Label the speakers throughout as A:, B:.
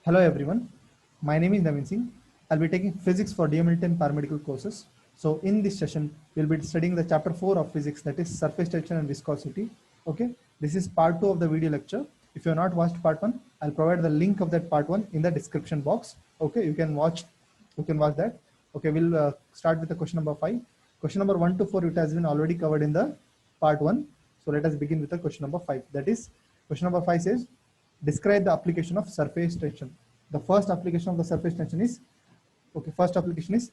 A: Hello everyone, my name is Navin Singh. I'll be taking physics for DMLT paramedical courses. So in this session, we'll be studying the chapter 4 of physics, that is surface tension and viscosity. Okay, this is part 2 of the video lecture. If you have not watched part 1, I'll provide the link of that part 1 in the description box. Okay, you can watch that. Okay, we'll start with the question number 5. Question number 1 to 4, it has been already covered in the part 1. So let us begin with the question number 5. That is, question number 5 says, describe the application of surface tension. The first application of the surface tension is, first application is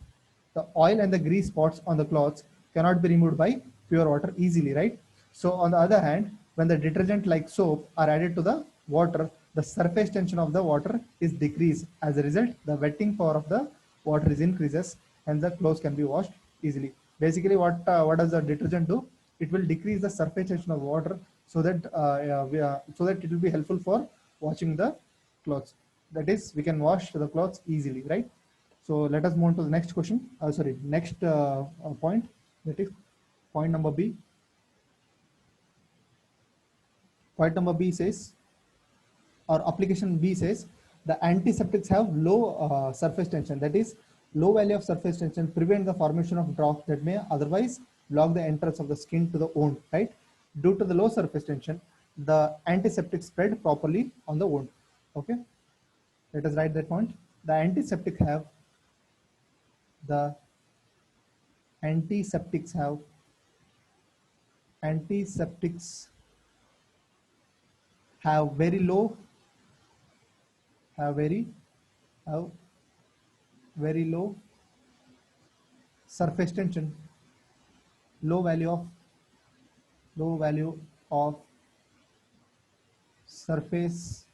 A: the oil and the grease spots on the clothes cannot be removed by pure water easily, right? So on the other hand, when the detergent like soap are added to the water, the surface tension of the water is decreased. As a result, the wetting power of the water is increases and the clothes can be washed easily. Basically, what does the detergent do? It will decrease the surface tension of water so that it will be helpful for washing the clothes. That is, we can wash the clothes easily, right? So let us move on to the next question. Next point. That is point number B. Point number B says, or application B says, the antiseptics have low surface tension. That is, low value of surface tension prevent the formation of drops that may otherwise block the entrance of the skin to the wound, right? Due to the low surface tension, the antiseptic spread properly on the wound. Okay, let us write that point. The the antiseptics have antiseptics have very low have very have very low surface tension, low value of low value of surface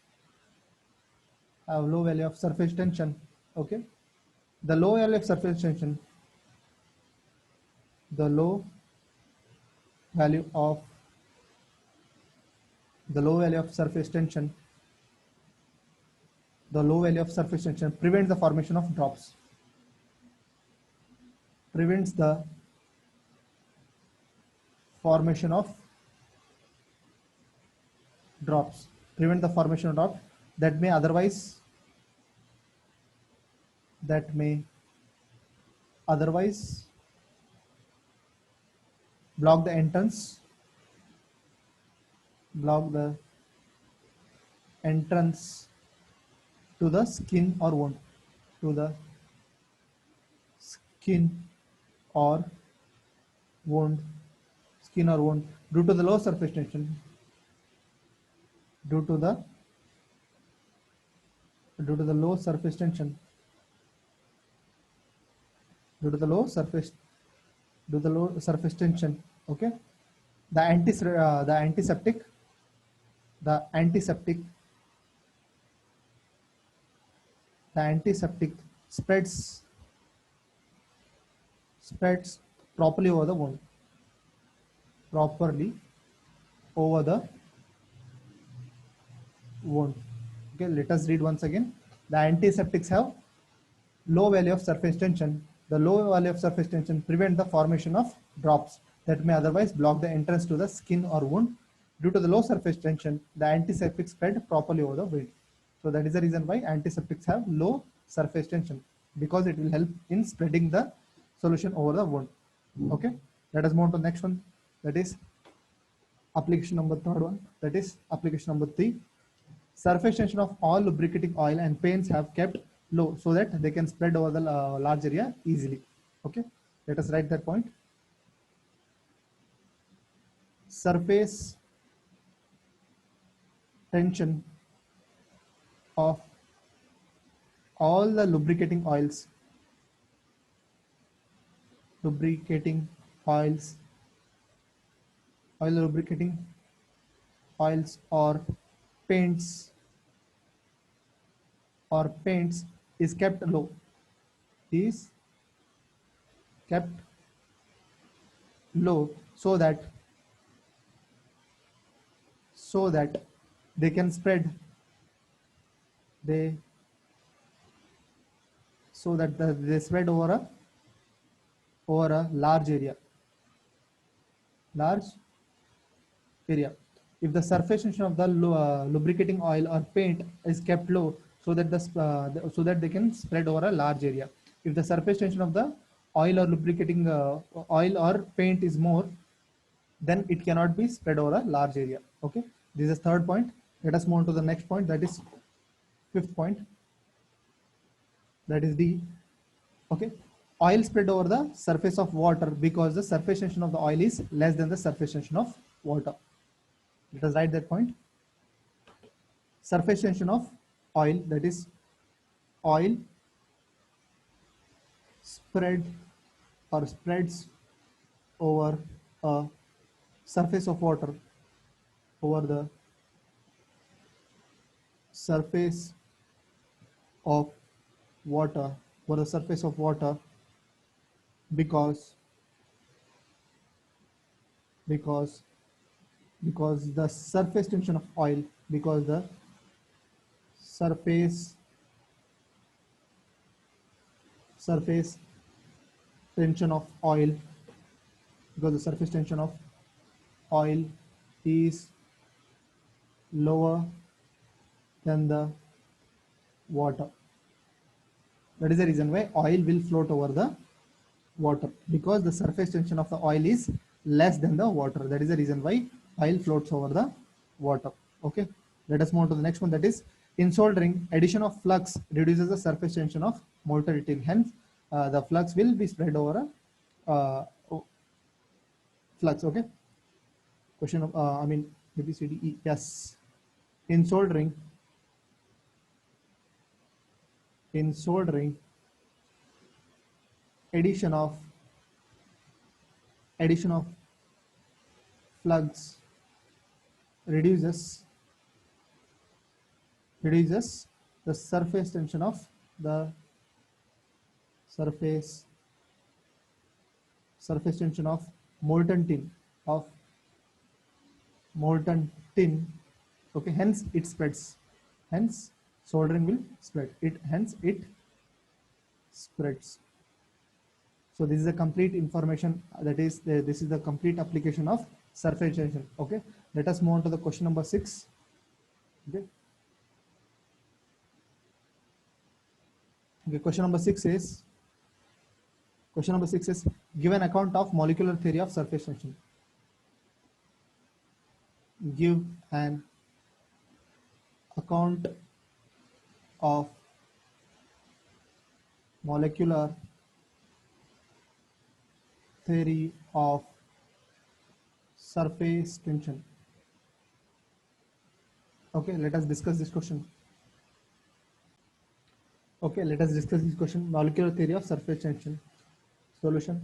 A: have low value of surface tension. Okay, the low value of surface tension, the low value of the low value of surface tension the low value of surface tension prevents the formation of drops, prevents the formation of drops prevent the formation of drops that may otherwise that may otherwise block the entrance block the entrance to the skin or wound, to the skin or wound due to the low surface tension, due to the low surface tension, due to the low surface tension. Okay, the antiseptic the antiseptic the antiseptic spreads properly over the wound, properly over the wound. Okay, let us read once again. The antiseptics have low value of surface tension. The low value of surface tension prevent the formation of drops that may otherwise block the entrance to the skin or wound. Due to the low surface tension, the antiseptic spread properly over the wound. So that is the reason why antiseptics have low surface tension, because it will help in spreading the solution over the wound. Okay, let us move on to the next one. That is application number third one. That is application number 3. Surface tension of all lubricating oil and paints have kept low so that they can spread over the large area easily. Okay, let us write that point. Surface tension of all the lubricating oils lubricating oils paints paints is kept low, is kept low so that they can spread they so that they spread over a large area. If the surface tension of the lubricating oil or paint is kept low, so that so that they can spread over a large area. If the surface tension of the oil or lubricating oil or paint is more, then it cannot be spread over a large area. Okay, this is third point. Let us move on to the next point, that is fifth point, that is D. Okay, oil spread over the surface of water because the surface tension of the oil is less than the surface tension of water. Let us write that point. Surface tension of oil, that is oil spread or spreads over a surface of water, over the surface of water, over the surface of water, because because because the surface tension of oil, because the surface tension of oil, because the surface tension of oil is lower than the water. That is the reason why oil will float over the water, because the surface tension of the oil is less than the water. That is the reason why oil floats over the water. Okay, let us move on to the next one, that is in soldering, addition of flux reduces the surface tension of molten metal. Hence, the flux will be spread over a flux. Okay, question of I mean A B C D E. Yes, in soldering, addition of flux reduces the surface tension of the surface tension of molten tin. Okay, hence it spreads. Hence soldering will spread it. Hence it spreads. So this is a complete information, that is this is the complete application of surface tension. Okay, let us move on to the question number 6. Okay. Okay, question number 6 is give an account of molecular theory of surface tension. Give an account of molecular theory of surface tension. Okay, let us discuss this question. Okay, let us discuss this question. Molecular theory of surface tension. Solution.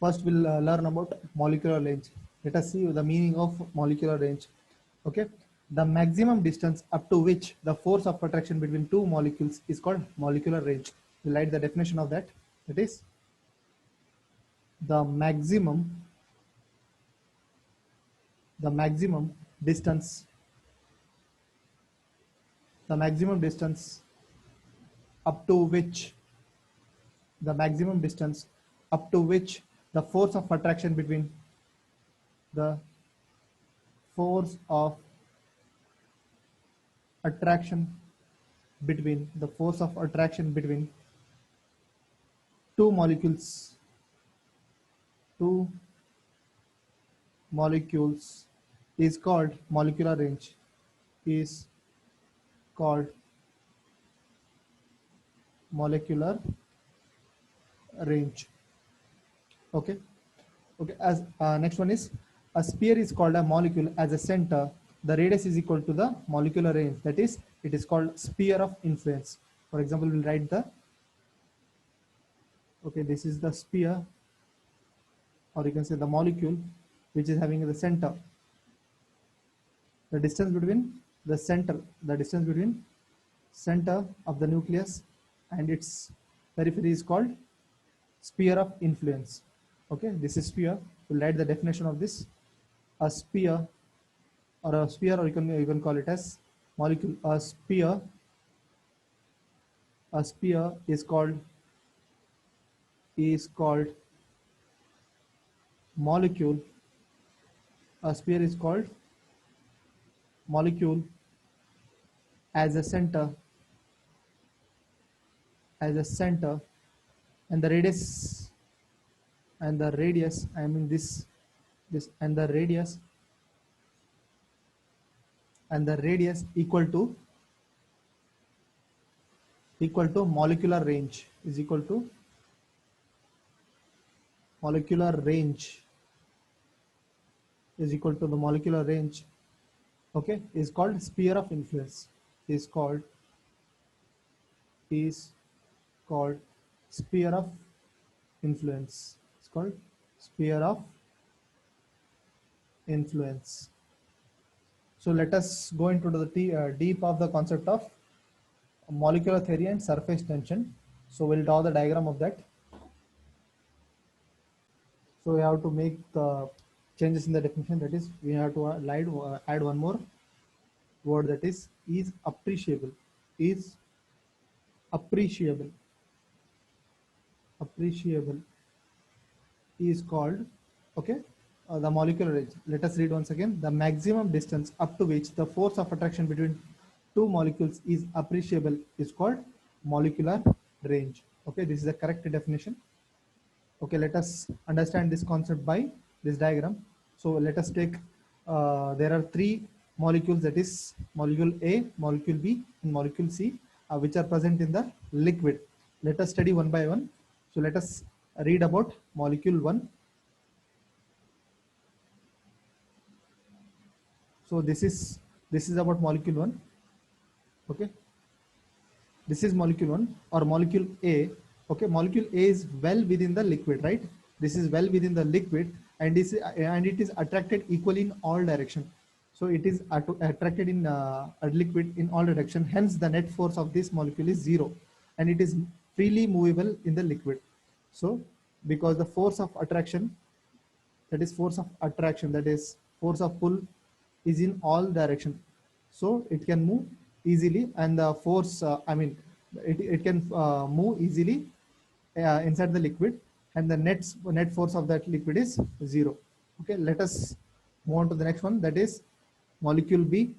A: First, we'll learn about molecular range. Let us see the meaning of molecular range. Okay, the maximum distance up to which the force of attraction between two molecules is called molecular range. We'll write the definition of that. That is the maximum distance up to which the force of attraction between two molecules is called molecular range. Okay. As next one is, a sphere is called a molecule as a center. The radius is equal to the molecular range. That is, it is called sphere of influence. For example, we'll write this is the sphere, or you can say the molecule, which is having the center. The distance between center of the nucleus and its periphery is called sphere of influence. Okay, this is sphere. We'll write the definition of this. A sphere, or you can call it as molecule. A sphere is called molecule. A sphere is called molecule as a center, as a center, and the radius, I mean this and the radius equal to molecular range, is equal to molecular range, is equal to the molecular range, okay, is called sphere of influence, is called is called sphere of influence, it's called sphere of influence. So let us go into the deep of the concept of molecular theory and surface tension. So we'll draw the diagram of that. So we have to make the changes in the definition, that is we have to add one more word, that is appreciable, is appreciable, appreciable is called, okay, the molecular range. Let us read once again. The maximum distance up to which the force of attraction between two molecules is appreciable is called molecular range. Okay, this is the correct definition. Okay, let us understand this concept by this diagram. So let us take, there are three molecules, that is molecule A, molecule B, and molecule C, which are present in the liquid. Let us study one by one. So let us read about molecule 1. So this is about molecule 1. Okay, this is molecule 1 or molecule A. Okay, molecule A is well within the liquid, right? This is well within the liquid, and it is attracted equally in all direction. So it is attracted in a liquid in all direction. Hence the net force of this molecule is 0, and it is freely movable in the liquid. So because the force of attraction, that is force of attraction, that is force of pull, is in all direction, so it can move easily, and the force, it can move easily inside the liquid, and the net force of that liquid is 0. Okay, let us move on to the next one, that is molecule B.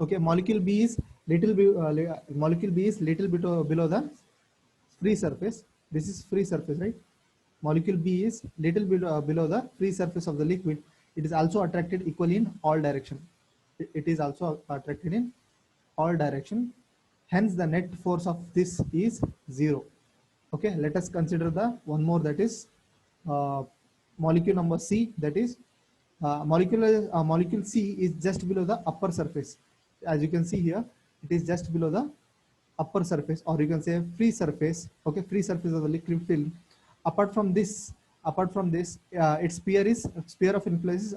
A: Okay, molecule B is molecule B is little bit below the free surface. This is free surface, right? Molecule B is little bit below the free surface of the liquid. It is also attracted equally in all direction. It is also attracted in all direction. Hence the net force of this is 0. Okay, let us consider the one more, that is uh, molecule number C, that is molecule C is just below the upper surface. As you can see here, it is just below the upper surface, or you can say free surface. Okay, free surface of the liquid film. Apart from this, its sphere of influence is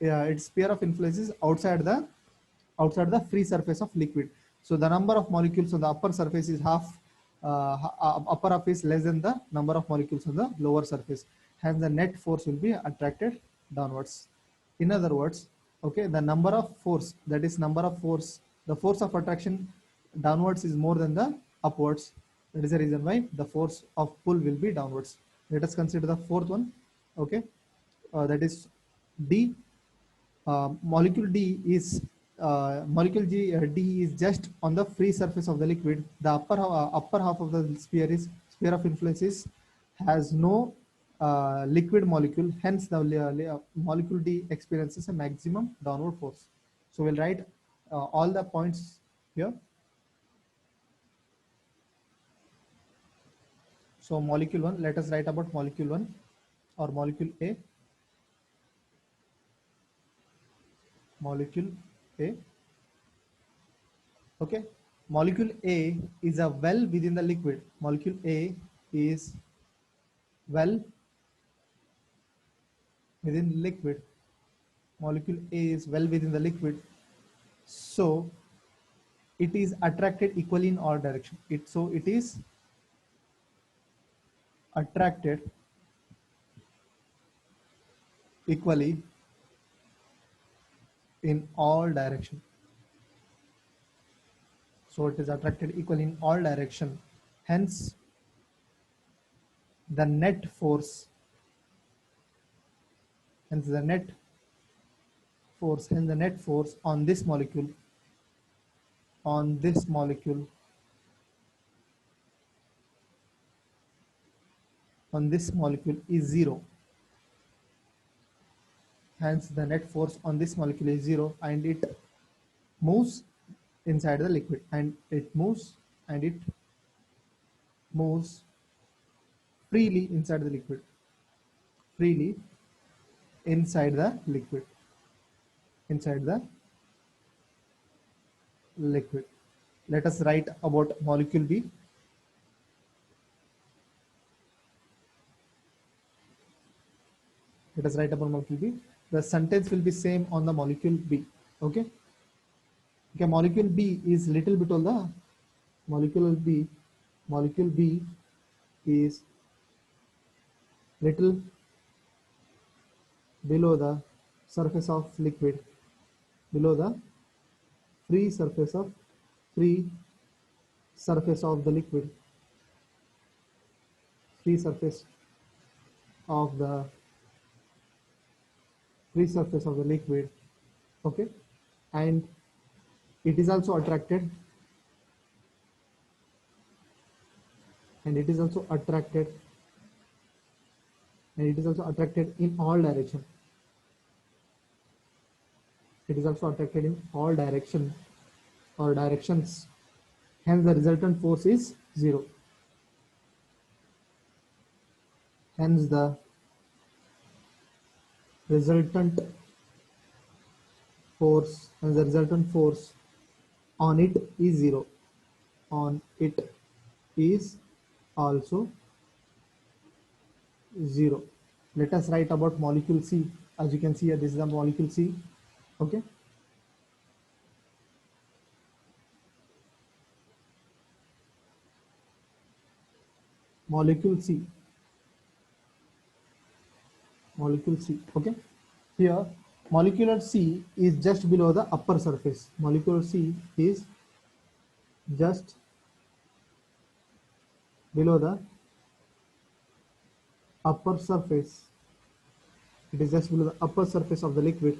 A: its sphere of influence is outside the free surface of liquid. So the number of molecules on the upper surface is upper half is less than the number of molecules on the lower surface. Hence the net force will be attracted downwards. In other words, okay, the number of force, that is the force of attraction downwards is more than the upwards. That is the reason why the force of pull will be downwards. Let us consider the fourth one. Okay, that is D. D is just on the free surface of the liquid. The upper half of the sphere of influence has no liquid molecule. Hence, the molecule D experiences a maximum downward force. So we'll write all the points here. So molecule 1, let us write about molecule 1 or molecule A. Molecule A. Okay, molecule A is a well within the liquid. Molecule A is well within liquid. Molecule A is well within the liquid, so it is attracted equally in all direction. It is attracted equally in all direction. So it is attracted equally in all direction. Hence, the net force. Hence the net force on this molecule on this molecule is zero. Hence, the net force on this molecule is zero, and it moves inside the liquid, and it moves freely inside the liquid, freely inside the liquid, inside the liquid. Let us write about molecule B. Let us write about molecule B. The sentence will be same on the molecule B. Okay. Okay. Molecule B is little bit on the molecule B. Molecule B is little below the surface of liquid, below the free surface of the liquid, free surface of the liquid. Okay. And it is also attracted, in all direction. It is also attracted in all direction or directions. Hence the resultant force is zero. Hence the resultant force on it is zero. On it is also zero. Let us write about molecule C. As you can see here, this is the molecule C. Okay. Molecule C. Okay. Here, molecular C is just below the upper surface. Molecular C is just below the upper surface. It is just below the upper surface of the liquid.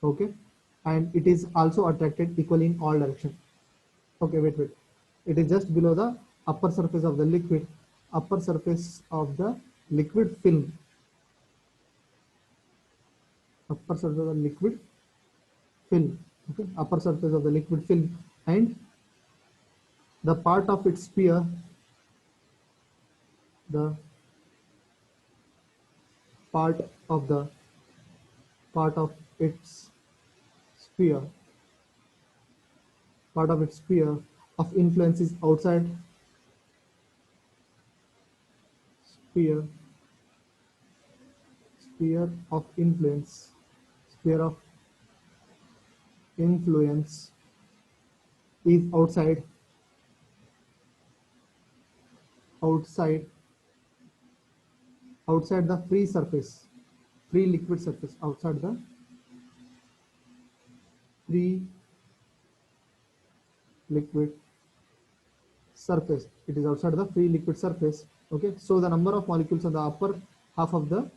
A: Okay. And it is also attracted equally in all directions. Okay, wait. It is just below the upper surface of the liquid, film. Upper surface of the liquid film. Okay, upper surface of the liquid film, and the part of its sphere, the part of its sphere of influence is outside. Sphere of influence is outside the free liquid surface, outside the free liquid surface. It is outside the free liquid surface. Okay, so the number of molecules on the upper half of the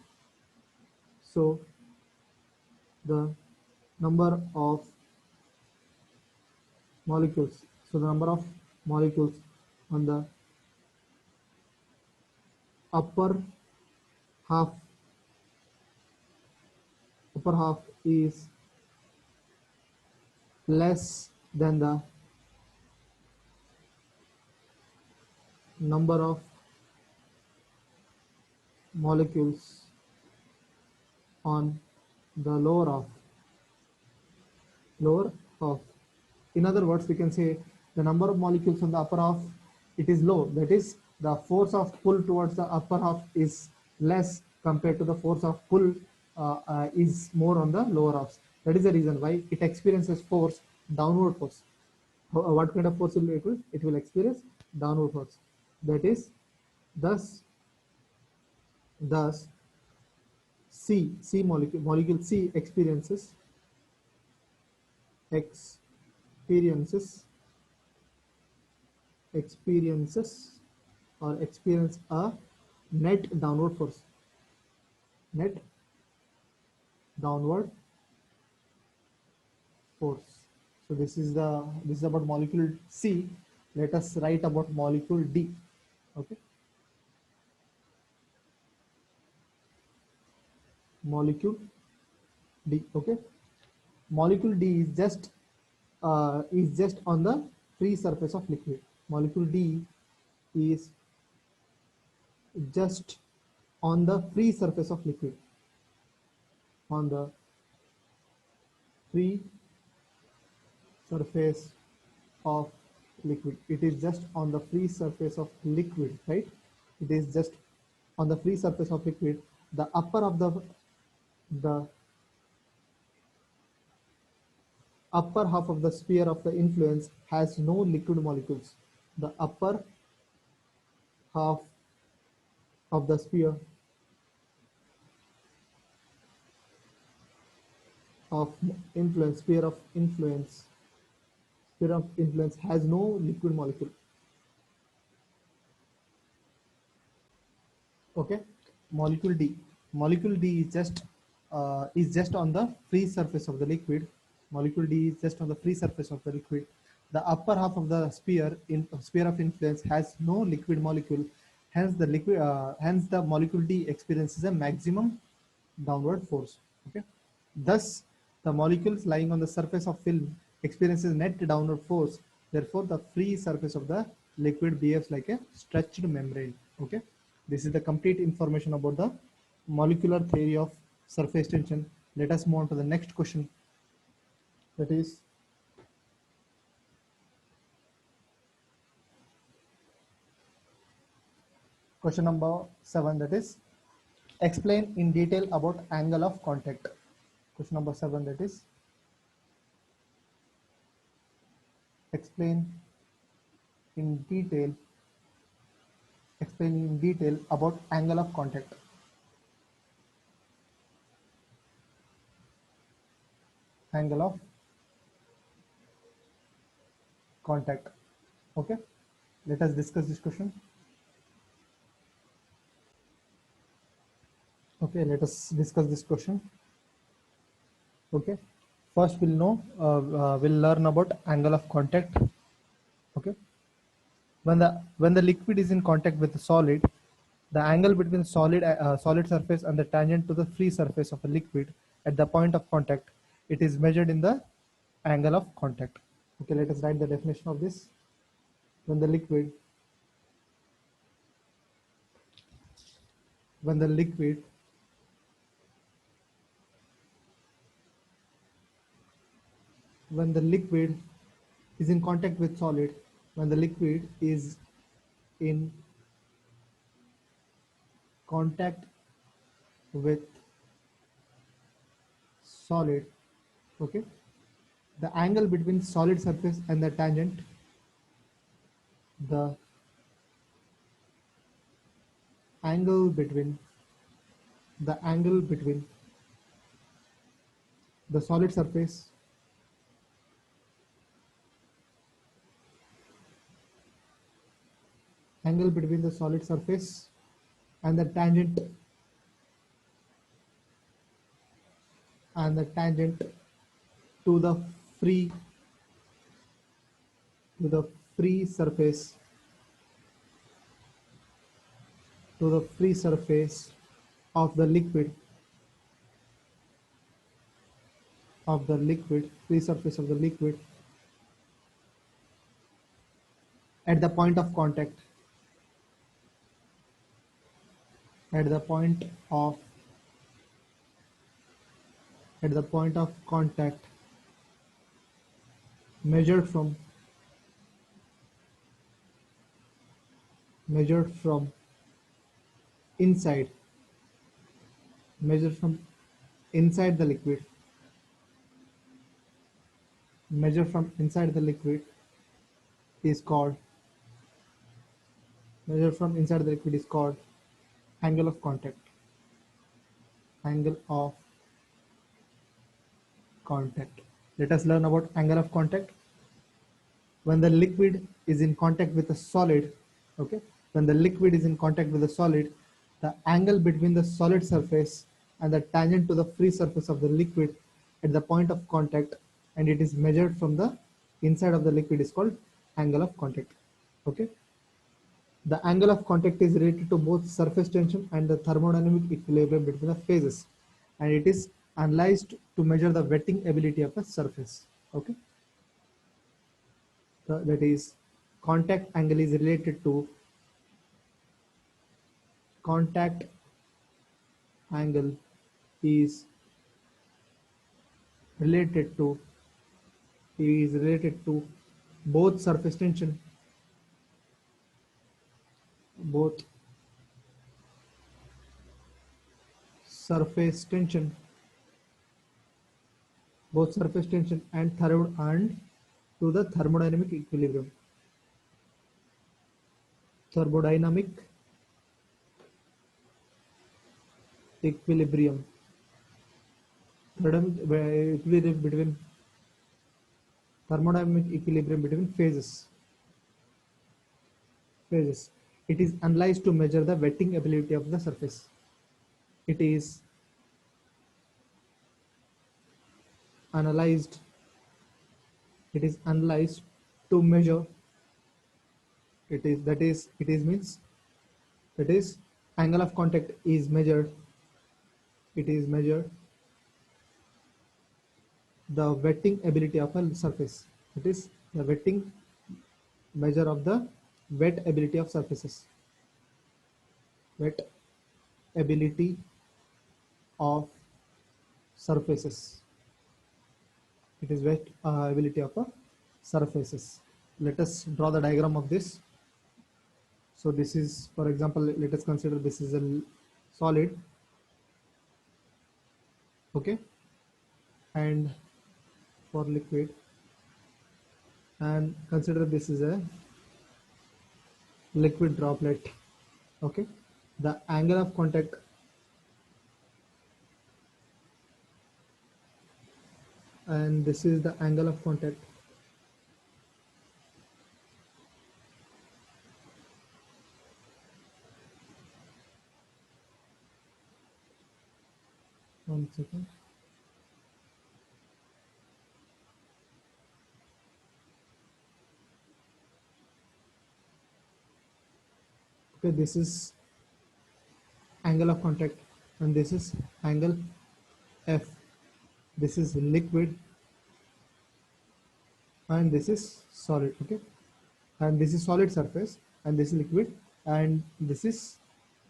A: the number of molecules on the upper half is less than the number of molecules on the lower half. In other words, we can say the number of molecules on the upper half, it is low. That is, the force of pull towards the upper half is less compared to the force of pull is more on the lower half. That is the reason why it experiences downward force. What kind of force will it will? It will experience downward force. That is, thus molecule C experiences a net downward force. downward force. So this is about molecule C. Let us write about molecule D. Okay, molecule D. Okay, molecule D is just on the free surface of liquid. Molecule D is just on the free surface of liquid. On the free surface of liquid. It is just on the free surface of liquid, right? It is just on the free surface of liquid. The the upper half of the sphere of the influence has no liquid molecules. The upper half of the sphere of sphere of influence has no liquid molecule. Okay, molecule D. Molecule D is just on the free surface of the liquid. Molecule D is just on the free surface of the liquid. The upper half of the sphere of influence has no liquid molecule. Hence the molecule D experiences a maximum downward force. Okay, thus the molecules lying on the surface of film experiences net downward force. Therefore, the free surface of the liquid behaves like a stretched membrane. Okay, this is the complete information about the molecular theory of surface tension. Let us move on to the next question. That is question number 7. That is explain in detail about angle of contact. Question number 7. That is explain in detail about angle of contact. Angle of contact. Okay, let us discuss this question. Okay, let us discuss this question. Okay, first we'll learn about angle of contact. Okay, when the liquid is in contact with the solid, the angle between solid surface and the tangent to the free surface of a liquid at the point of contact, it is measured in the angle of contact. Okay, let us write the definition of this. When the liquid is in contact with solid, when the liquid is in contact with solid, okay, the angle between solid surface and the tangent, the angle between the solid surface and the tangent to the free surface of the liquid free surface of the liquid at the point of contact measured from inside the liquid is called angle of contact. Let us learn about angle of contact. When the liquid is in contact with a solid, okay, the angle between the solid surface and the tangent to the free surface of the liquid at the point of contact, and it is measured from the inside of the liquid is called angle of contact. Okay. The angle of contact is related to both surface tension and the thermodynamic equilibrium between the phases, and it is analyzed to measure the wetting ability of a surface. Okay. That is, contact angle is related to contact angle is related to both surface tension, both surface tension and to the thermodynamic equilibrium. Thermodynamic equilibrium. Thermodynamic equilibrium between phases. It is analyzed to measure the wetting ability of the surface. It is analyzed to measure. It is angle of contact is measured. It is measured the wetting ability of a surface. It is the wetting measure of the wet ability of surfaces. Wet ability of surfaces. It is wet ability of surfaces. Let us draw the diagram of this. So this is, for example, let us consider this is a solid. Okay. And for liquid, and consider this is a liquid droplet. Okay. The angle of contact and this is the angle of contact. One second. Okay, this is angle of contact and this is angle F. This is liquid and this is solid. Okay, and this is solid surface and this is liquid and this is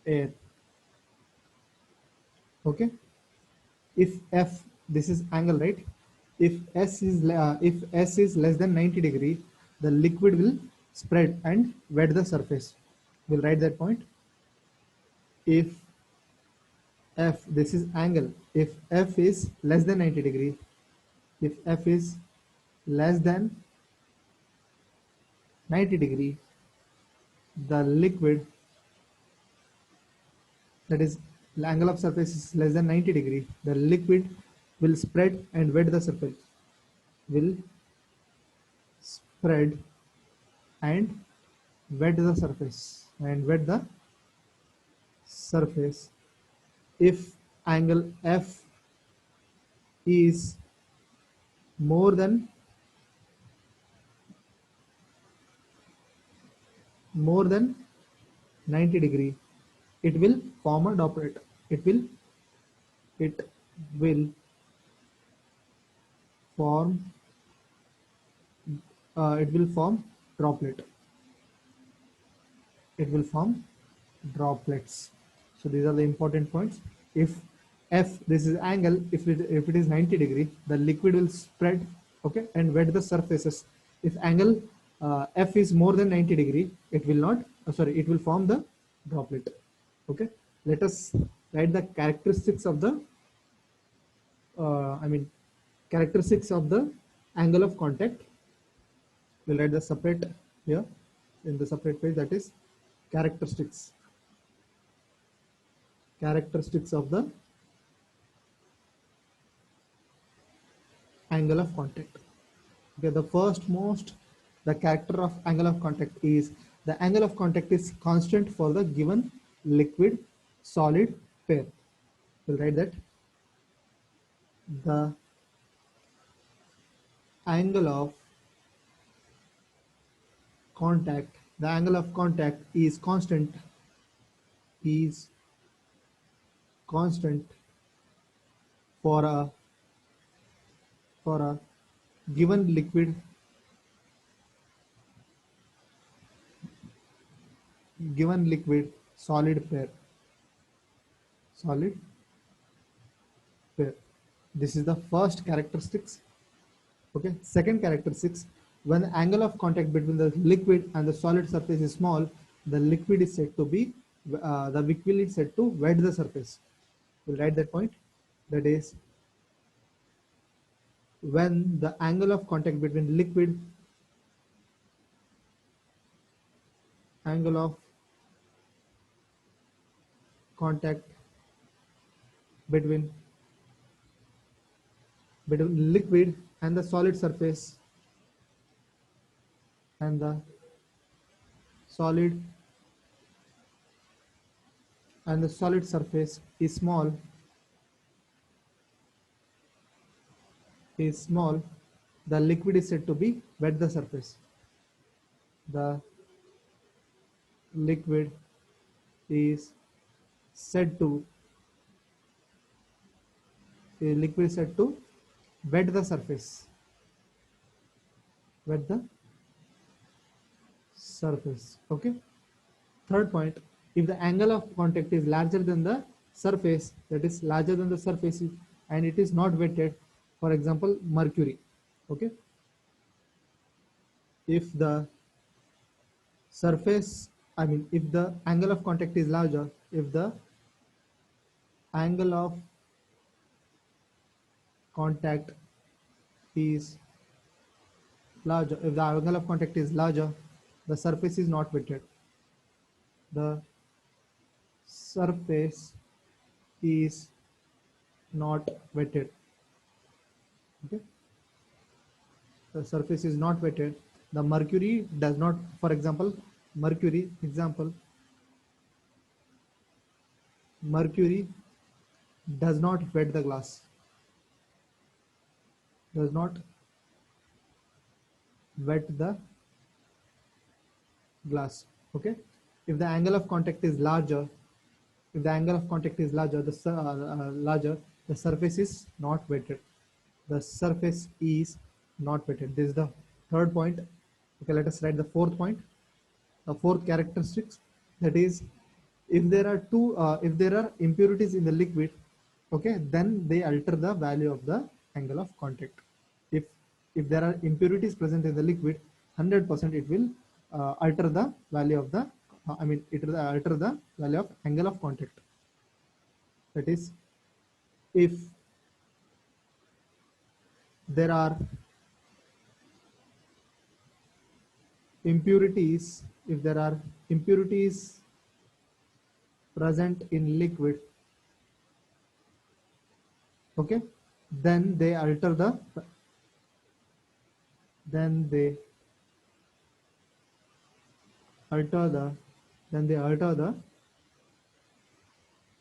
A: air. Okay, if F, this is angle, right? If S is less than 90 degree, the liquid will spread and wet the surface. We'll write that point. If F, this is angle, if F is less than 90 degree, if F is less than 90 degree, the liquid, that is the angle of surface is less than 90 degree, the liquid will spread and wet the surface. Will spread and wet the surface if angle F is more than 90 degree, it will form a droplet. It will form droplet. It will form droplets. So these are the important points. If F, this is angle, if it is 90 degree, the liquid will spread, okay, and wet the surfaces. If angle F is more than 90 degree, it will not, it will form the droplet. Okay, let us write the characteristics of the characteristics of the angle of contact. We'll write the separate here in the separate page, that is characteristics of the angle of contact. Okay, the character of angle of contact is the angle of contact is constant for the given liquid solid pair. We'll write that the angle of contact is constant for a given liquid solid pair. This is the first characteristics. Okay, second characteristics, when the angle of contact between the liquid and the solid surface is small, the liquid is said to be the liquid is said to wet the surface. We'll write that point. That is, when the angle of contact between angle of contact between liquid and the solid surface and the solid surface is small, the liquid is said to be wet the surface. The liquid is said to wet the surface. Okay. Third point, if the angle of contact is larger than the surface, that is larger than the surface, and it is not wetted, for example, mercury. Okay. If the if the angle of contact is larger, if the angle of contact is larger, the surface is not wetted. The surface is not wetted. Okay. The surface is not wetted. The mercury does not, for example, mercury does not wet the glass. Does not wet the glass. Okay. If the angle of contact is larger, the surface is not wetted. The surface is not wetted. This is the third point. Okay, let us write the fourth point. The fourth characteristics, that is, if there are impurities in the liquid, okay, then they alter the value of the angle of contact. If there are impurities present in the liquid, 100% it will alter the value of the it will alter the value of angle of contact. That is, if there are impurities present in liquid, okay, then they alter the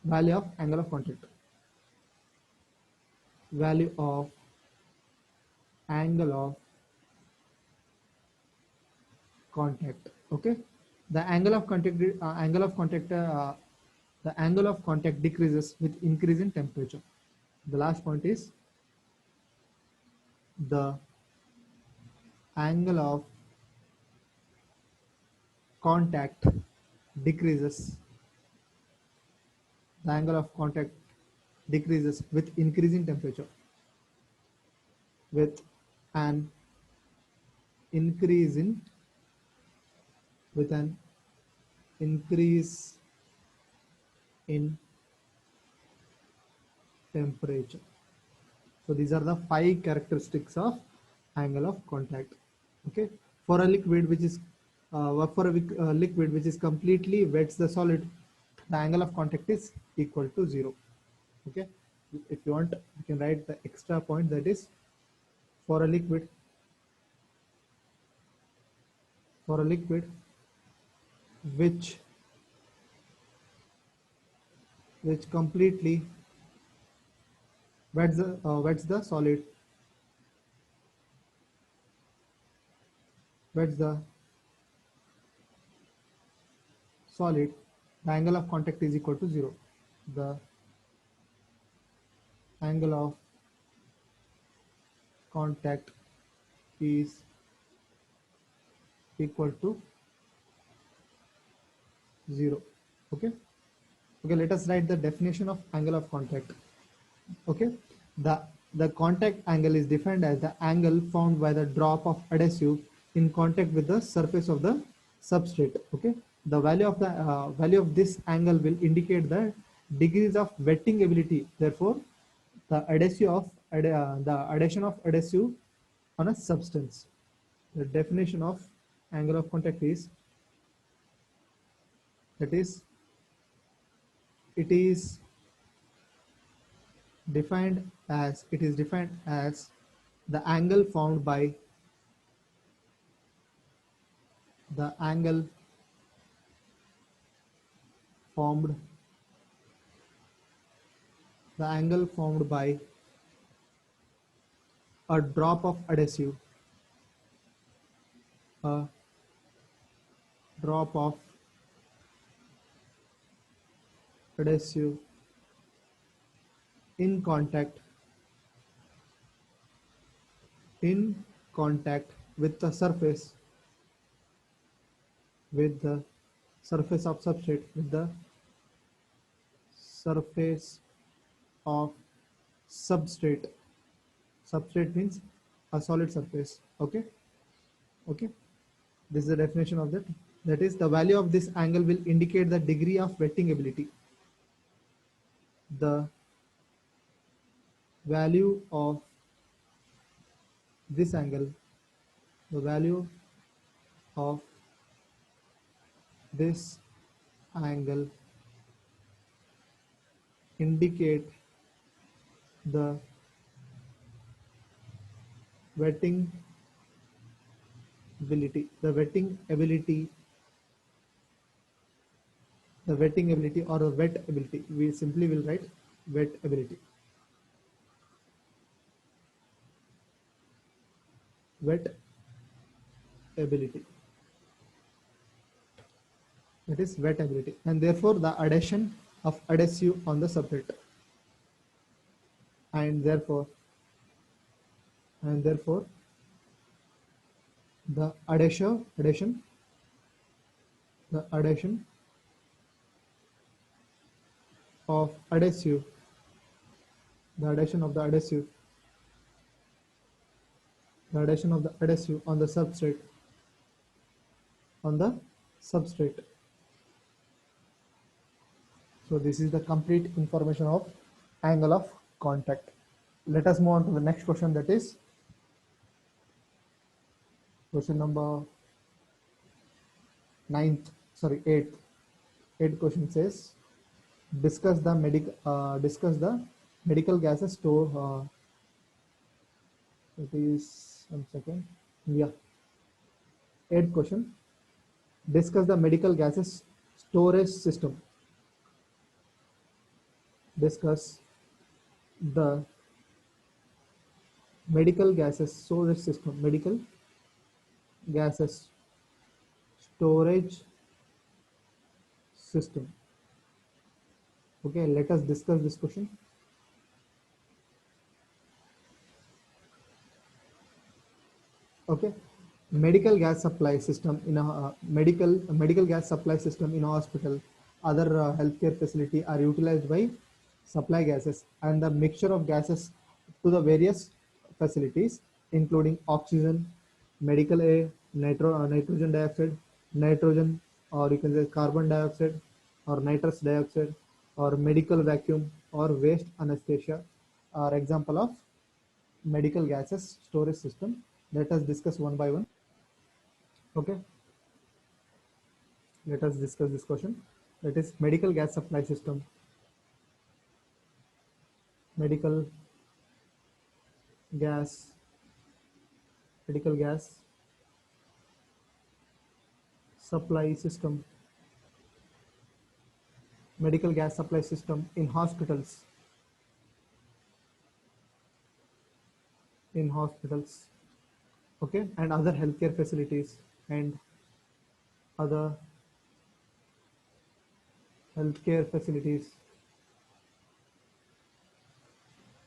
A: value of angle of contact. Value of angle of contact. Okay, the angle of contact decreases with increase in temperature. The last point is the angle of contact decreases. The angle of contact decreases with increasing temperature. With an increase in temperature. So these are the 5 characteristics of angle of contact. Okay, for a liquid which is completely wets the solid, the angle of contact is equal to 0. Okay, if you want, you can write the extra point, that is, for a liquid which completely what's the solid, what's the solid, the angle of contact is equal to 0. The angle of contact is equal to 0. Okay. Okay, let us write the definition of angle of contact. Okay, the contact angle is defined as the angle formed by the drop of adhesive in contact with the surface of the substrate. Okay, the value of this angle will indicate the degrees of wetting ability. Therefore, the adhesion of adhesive on a substance. The definition of angle of contact is, that is, it is defined as the angle formed by the angle formed the angle formed by a drop of adhesive, a drop of adhesive in contact with the surface of substrate, with the surface of substrate. Substrate means a solid surface. Okay, okay, this is the definition of that. That is, the value of this angle will indicate the degree of wetting ability. The value of this angle, the value of this angle indicate the wetting ability, the wetting ability or the wet ability. We simply will write wet ability. Wet ability. That is wet ability, and therefore the adhesion of adhesive on the substrate, and therefore the adhesion of adhesive, the adhesion of the adhesive on the substrate. So this is the complete information of angle of contact. Let us move on to the next question, that is question number 8th question says, discuss the medical gases store. It is 1 second. Yeah. 8th question. Discuss the medical gases storage system. Discuss the medical gases storage system. Medical gases storage system. Okay, let us discuss this question. Okay, medical gas supply system in a medical gas supply system in a hospital, other healthcare facility are utilized by supply gases and the mixture of gases to the various facilities, including oxygen, medical air, nitrogen dioxide, nitrogen, or you can say carbon dioxide or nitrous dioxide, or medical vacuum or waste anesthesia are example of medical gases storage system. Let us discuss one by one. Okay, let us discuss this question. That is medical gas supply system. Medical gas supply system. Medical gas supply system in hospitals. in hospitals, okay, and other healthcare facilities, and other healthcare facilities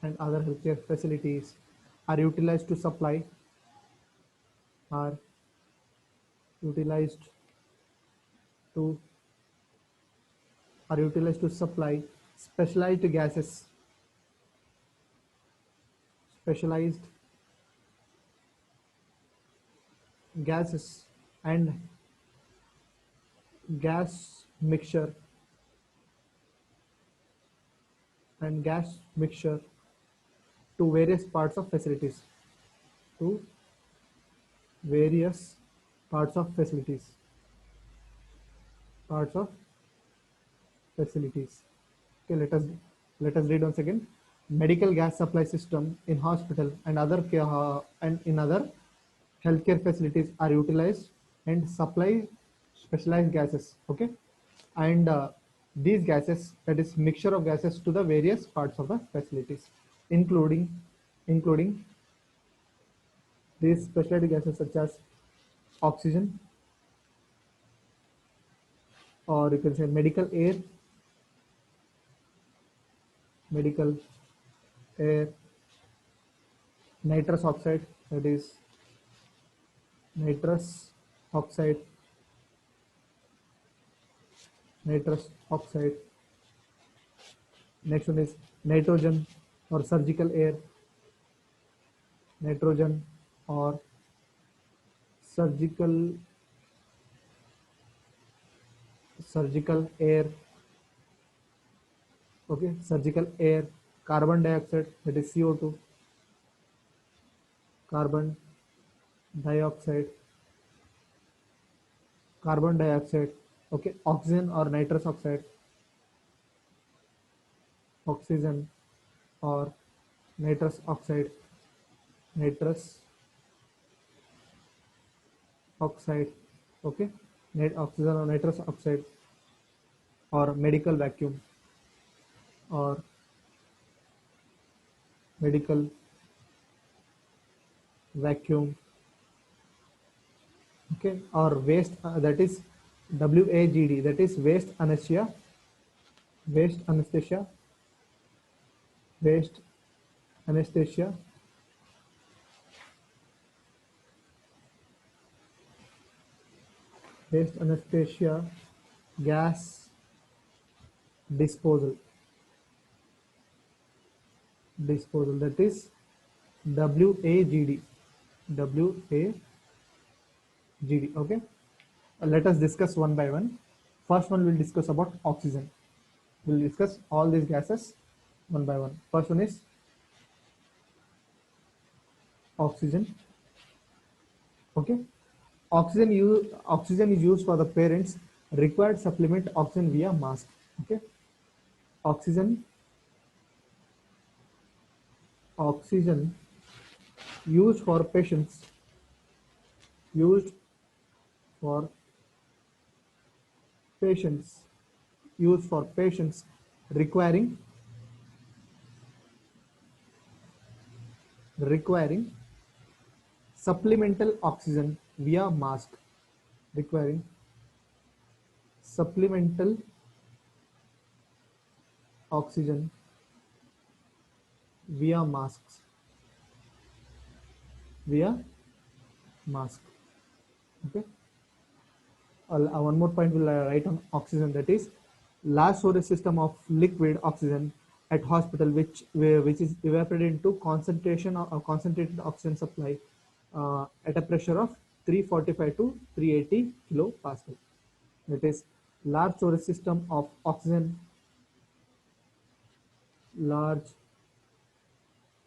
A: and other healthcare facilities are utilized to supply are utilized to supply specialized gases, specialized gases and gas mixture and gas mixture to various parts of facilities, to various parts of facilities parts of facilities. Okay, let us read once again. Medical gas supply system in hospital and and in other healthcare facilities are utilized and supply specialized gases. Okay, and these gases, that is mixture of gases, to the various parts of the facilities, including these specialized gases such as oxygen, or you can say medical air, medical air, nitrous oxide, that is nitrous oxide, nitrous oxide. Next one is nitrogen or surgical air, nitrogen or surgical air. Okay, surgical air, carbon dioxide, that is CO2, carbon dioxide, carbon dioxide. Okay, oxygen or nitrous oxide, oxygen or nitrous oxide, nitrous oxide. Okay, oxygen or nitrous oxide, or or medical vacuum. Okay, or waste, that is WAGD, that is waste anesthesia, waste anesthesia, waste anesthesia, waste anesthesia, gas disposal, that is WAGD, WAGD. Okay, let us discuss one by one. First one, we'll discuss about oxygen. We'll discuss all these gases one by one. First one is oxygen. Okay, oxygen is used for the parents required supplement oxygen via mask. Okay, oxygen used for patients, used for patients used for patients requiring supplemental oxygen via mask, requiring supplemental oxygen via masks, via mask. Okay, one more point we'll write on oxygen, that is large storage system of liquid oxygen at hospital which is evaporated into concentration or concentrated oxygen supply at a pressure of 345 to 380 kilopascal. That is large storage system of oxygen, large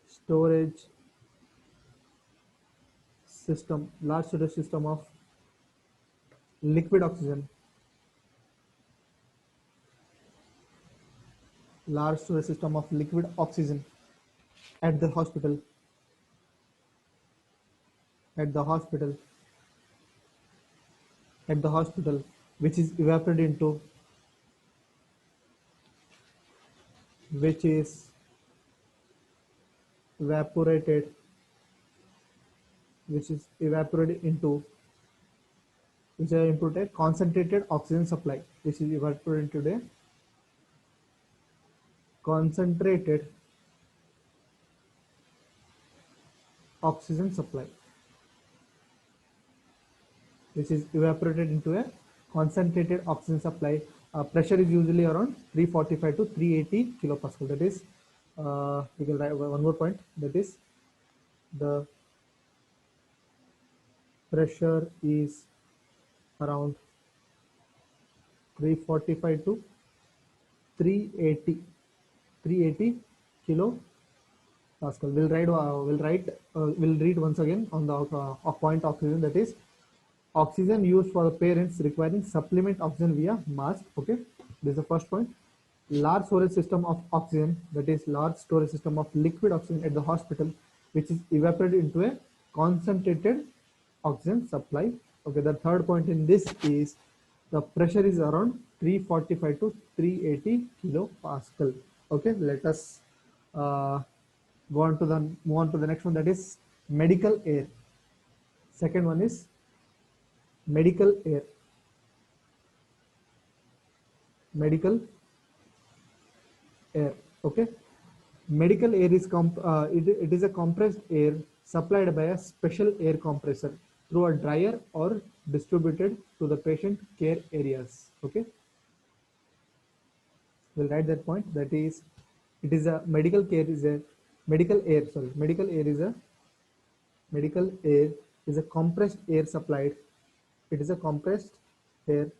A: storage large storage system of liquid oxygen, large storage system of liquid oxygen at the hospital, at the hospital which is evaporated into, which is evaporated which is evaporated into which are input a concentrated oxygen supply, which is evaporated into a concentrated oxygen supply, which is evaporated into a concentrated oxygen supply. Pressure is usually around 345 to 380 kilopascal. That is, we can write one more point. That is, the pressure is around 345 to 380 380 kilo Pascal. We'll read once again on the point oxygen. That is, oxygen used for the parents requiring supplement oxygen via mask. Okay, this is the first point. Large storage system of oxygen, that is, large storage system of liquid oxygen at the hospital, which is evaporated into a concentrated oxygen supply. Okay, the third point in this is the pressure is around 345 to 380 kilopascal. Okay, let us uh, move on to the next one, that is medical air. Second one is medical air. Medical air. Okay, medical air is it is a compressed air supplied by a special air compressor through a dryer or distributed to the patient care areas. Okay, we'll write that point. That is, it is a medical care is a medical air. Sorry, medical air is a compressed air supplied. It is a compressed air.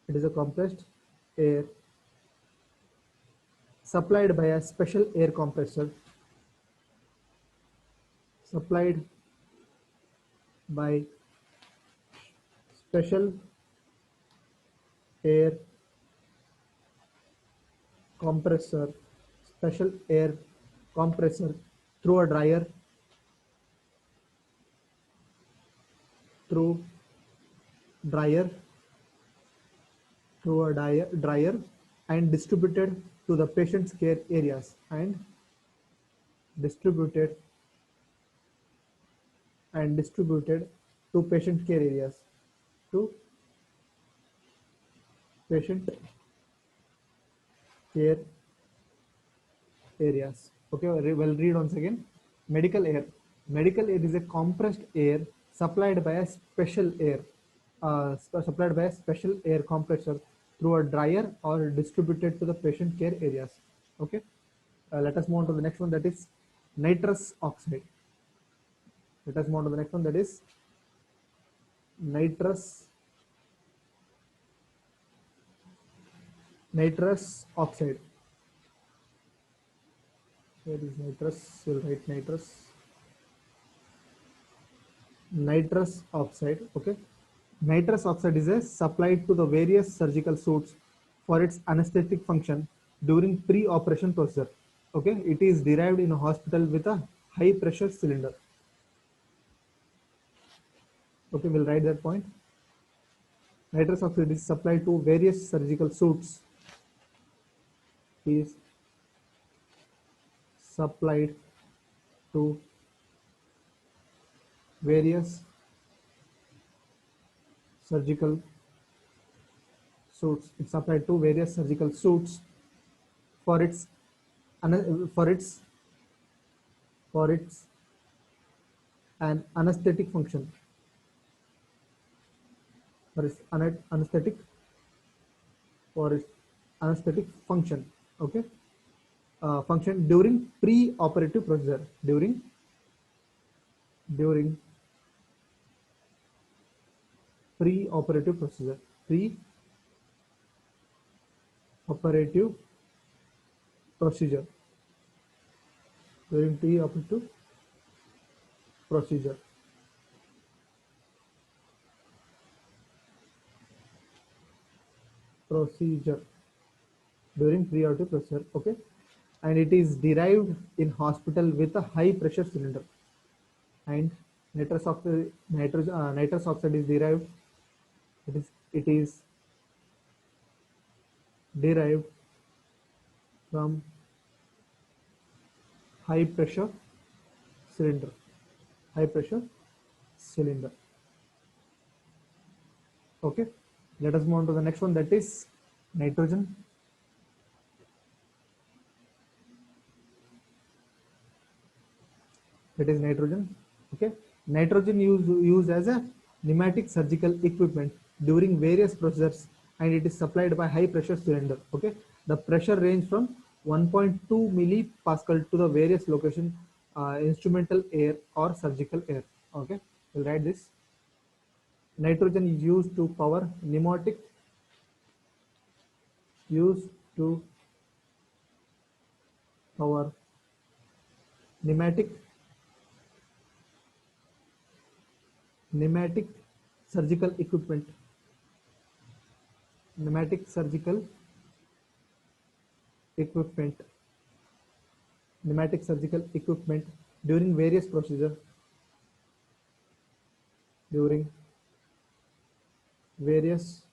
A: It is a compressed air supplied by a special air compressor supplied by special air compressor special air compressor through a through dryer dryer and distributed to the patient's care areas distributed distributed to patient care areas to patient care areas. Okay, we'll read once again. Medical air. Medical air is a compressed air supplied by a special air supplied by a special air compressor through a dryer or distributed to the patient care areas. Okay, let us move on to the next one, that is nitrous oxide. Let us move on to the next one, that is nitrous oxide. Where is nitrous? We'll write nitrous oxide. Okay, nitrous oxide is a supplied to the various surgical suits for its anesthetic function during pre-operation procedure. Okay, it is derived in a hospital with a high pressure cylinder. Okay, we'll write that point. Nitrous oxide is supplied to various surgical suits. Is supplied to various surgical suits. It's applied to various surgical suits for its for its for its an anesthetic function. For its anesthetic for its anesthetic function. Okay, function during pre-operative procedure. During pre-operative procedure. Pre-operative procedure. During pre-operative procedure. During pre-operative procedure. Okay, and it is derived in hospital with a high pressure cylinder. And nitrous oxide is derived. It is derived from high pressure cylinder. high pressure cylinder. Okay, let us move on to the next one, that is nitrogen. That is nitrogen. Okay, nitrogen used as a pneumatic surgical equipment during various procedures, and it is supplied by high pressure cylinder. Okay, the pressure range from 1.2 millipascal to the various location, instrumental air or surgical air. Okay, we'll write this. Nitrogen is used to power pneumatic, used to power pneumatic pneumatic surgical equipment, pneumatic surgical equipment pneumatic surgical equipment during various procedure, during various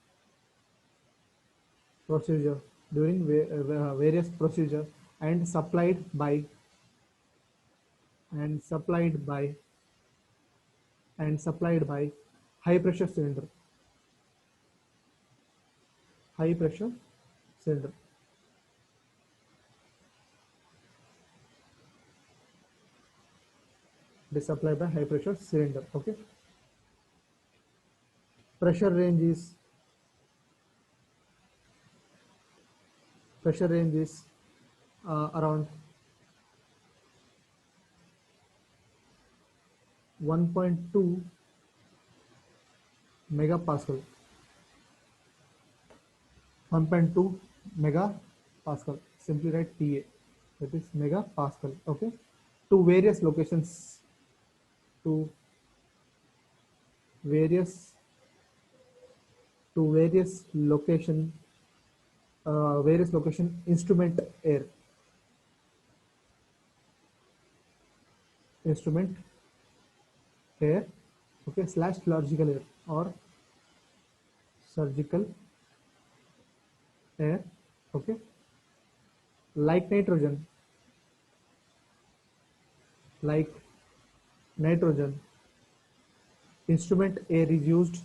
A: procedure during various procedure, and and supplied by supplied by high pressure cylinder, high pressure cylinder. It is supplied by high pressure cylinder. Okay, pressure range is around 1.2 megapascal, 1.2 megapascal, simply write PA, that is megapascal. Okay, to various locations, to various various location, instrument air, instrument air. Okay, slash surgical air or surgical air. Okay, like nitrogen, like nitrogen, instrument air is used,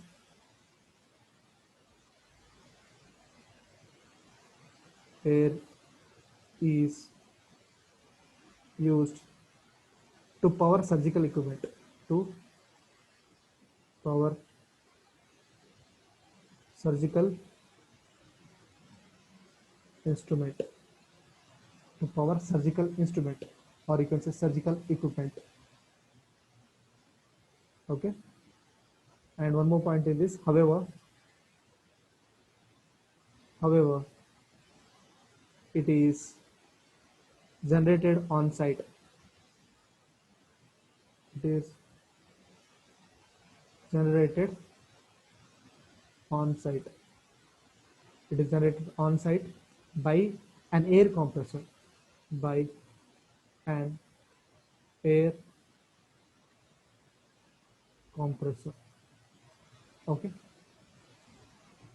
A: air is used to power surgical equipment, to power surgical instrument, to power surgical instrument, or you can say surgical equipment. Okay, and one more point in this, however it is generated on site, it is generated on site, it is generated on site by an air compressor, by an air compressor. Okay,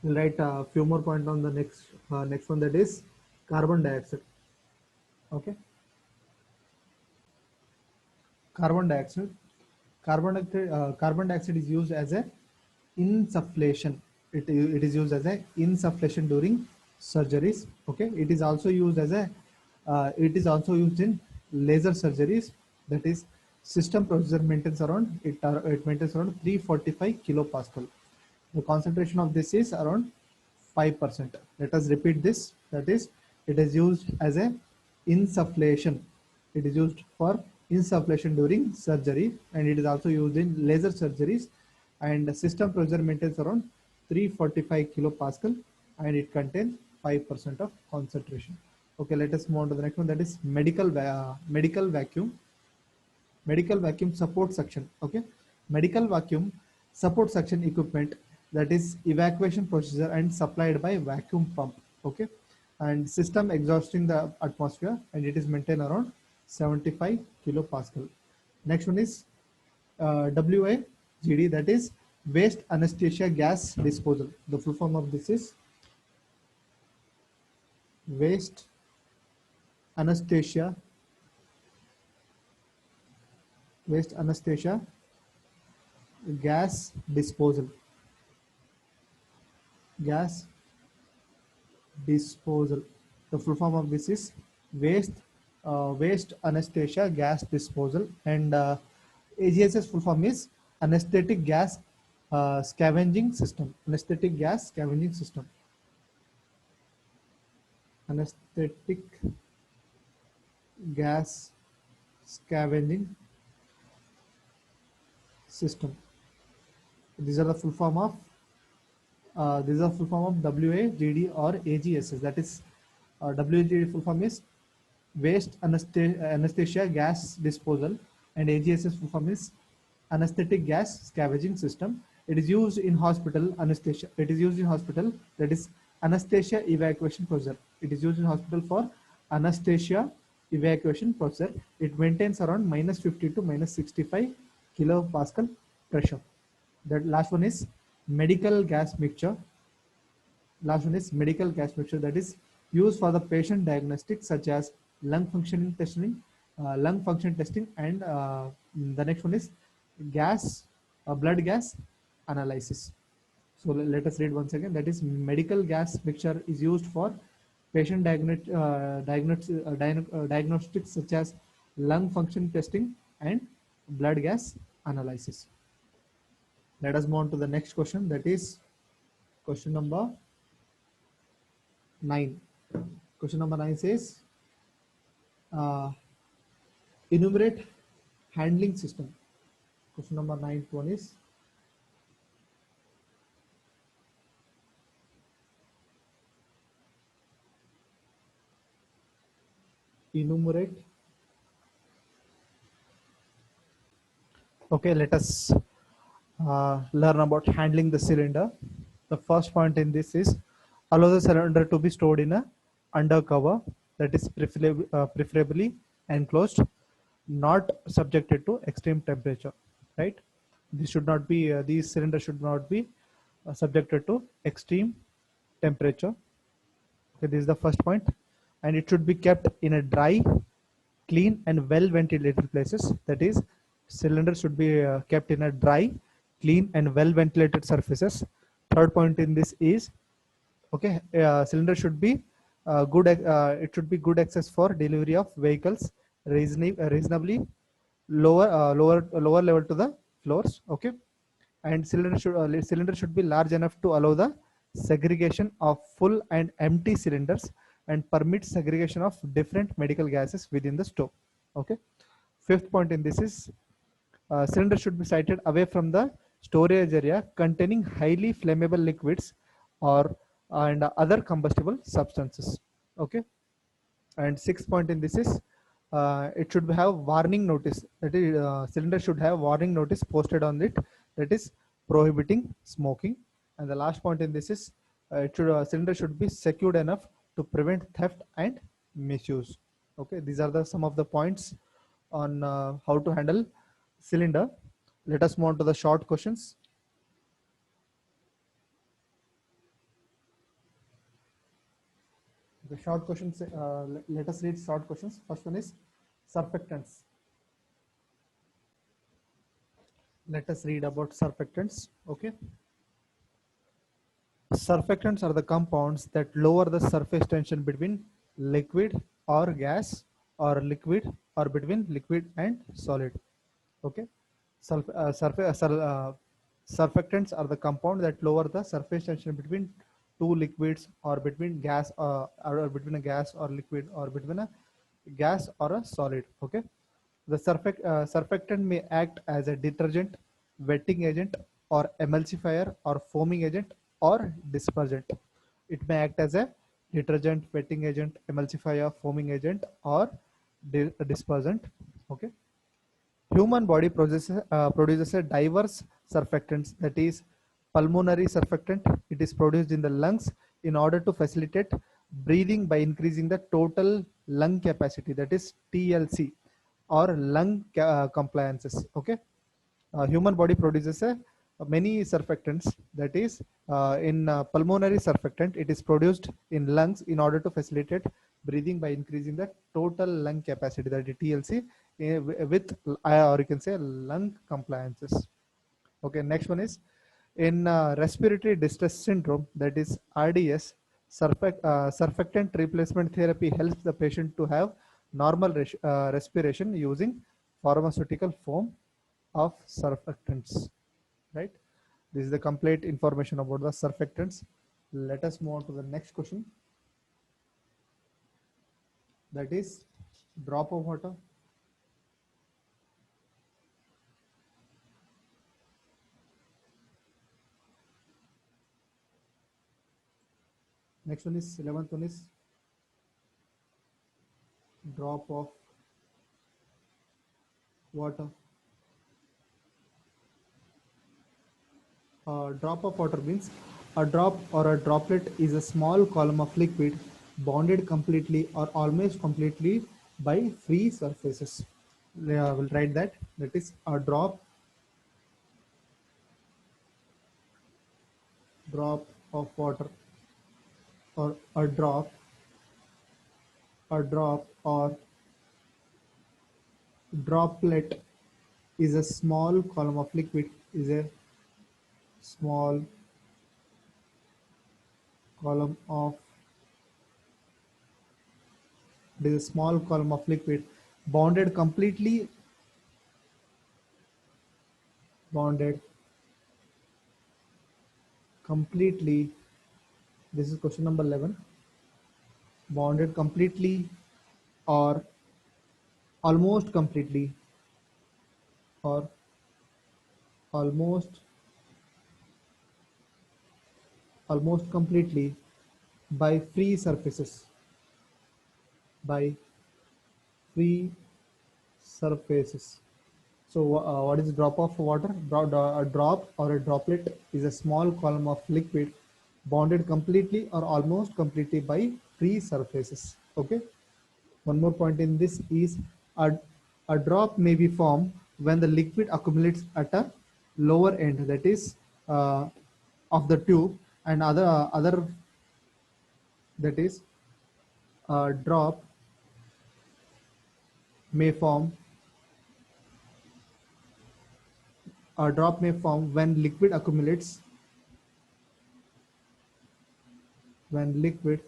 A: we'll write a few more points on the next one, that is carbon dioxide. Okay, carbon dioxide. Carbon dioxide is used as a insufflation. It is used as a insufflation during surgeries. Okay, it is also used as a it is also used in laser surgeries. That is, system procedure maintains around it maintains around 345 kilopascal. The concentration of this is around 5%. Let us repeat this. That is, it is used as a insufflation. It is used for insufflation during surgery, and it is also used in laser surgeries. And the system pressure maintains around 345 kilopascal, and it contains 5% of concentration. Okay, let us move on to the next one. That is medical vacuum. Medical vacuum support suction. Okay, medical vacuum support suction equipment, that is evacuation procedure and supplied by vacuum pump. Okay, and system exhausting the atmosphere, and it is maintained around 75 kilopascal. Next one is WAGD, that is waste anesthesia gas disposal. The full form of this is waste anesthesia gas disposal. Gas disposal. The full form of this is waste anesthesia gas disposal, and AGS's full form is anesthetic gas scavenging system. Anesthetic gas scavenging system. Anesthetic gas scavenging system. These are the full form of WAGD or AGSS. That is, WAGD full form is waste anesthesia gas disposal, and AGSS full form is anesthetic gas scavenging system. It is used in hospital anesthesia. It is used in hospital, that is anesthesia evacuation procedure. It is used in hospital for anesthesia evacuation procedure. It maintains around -50 to -65 kilopascal pressure. The last one is medical gas mixture. Last one is medical gas mixture, that is used for the patient diagnostics such as lung function testing, and the next one is blood gas analysis. So let us read once again. That is, medical gas mixture is used for patient diagnostics such as lung function testing and blood gas analysis. Let us move on to the next question. That is question number 9. Question number 9 says, enumerate handling system. Question number 9 one is, enumerate. Okay, let us learn about handling the cylinder. The first point in this is, allow the cylinder to be stored in a under cover, that is preferably enclosed, not subjected to extreme temperature. Right? This should not be. These cylinders should not be subjected to extreme temperature. Okay, this is the first point, and it should be kept in a dry, clean, and well ventilated places. That is, cylinder should be kept in a dry, clean, and well ventilated surfaces. Third point in this is, okay, cylinder should be good. It should be good access for delivery of vehicles, reasonably lower level to the floors. Okay, and cylinder should be large enough to allow the segregation of full and empty cylinders and permit segregation of different medical gases within the stove. Okay. Fifth point in this is, cylinder should be sited away from the storage area containing highly flammable liquids and other combustible substances. Okay. And sixth point in this is, it should have warning notice. That is, cylinder should have warning notice posted on it, that is prohibiting smoking. And the last point in this is, cylinder should be secured enough to prevent theft and misuse. Okay, these are some of the points on how to handle cylinder. Let us move on to the short questions. The short questions, let us read short questions. First one is surfactants. Let us read about surfactants. Okay. Surfactants are the compounds that lower the surface tension between liquid or gas, or liquid or between liquid and solid. Okay. Surfactants are the compound that lower the surface tension between two liquids, or between gas or between a gas or liquid, or between a gas or a solid. Okay. The surfactant may act as a detergent, wetting agent, or emulsifier, or foaming agent, or dispersant. It may act as a detergent, wetting agent, emulsifier, foaming agent, or dispersant. Okay. Human body produces a diverse surfactants, that is pulmonary surfactant. It is produced in the lungs in order to facilitate breathing by increasing the total lung capacity, that is TLC, or lung compliances. Okay. Human body produces many surfactants, that is in pulmonary surfactant, it is produced in lungs in order to facilitate breathing by increasing the total lung capacity, that is TLC, with or you can say lung compliances. Okay, next one is in respiratory distress syndrome, that is RDS, surfactant replacement therapy helps the patient to have normal respiration using pharmaceutical form of surfactants, right? This is the complete information about the surfactants. Let us move on to the next question, that is drop of water. Next one is 11th one is drop of water. A drop of water means a drop or a droplet is a small column of liquid bonded completely or almost completely by free surfaces. We'll write that. That is a drop of water, or a drop or droplet is a small column of liquid, is a small column of it is a small column of liquid bonded completely bonded completely. This is question number 11. Bonded completely or almost completely or almost completely by free surfaces, by free surfaces. So what is drop of water? A drop or a droplet is a small column of liquid bonded completely or almost completely by free surfaces. Okay. One more point in this is a, a drop may be formed when the liquid accumulates at a lower end, that is of the tube, and other that is a may form drop may form when liquid liquid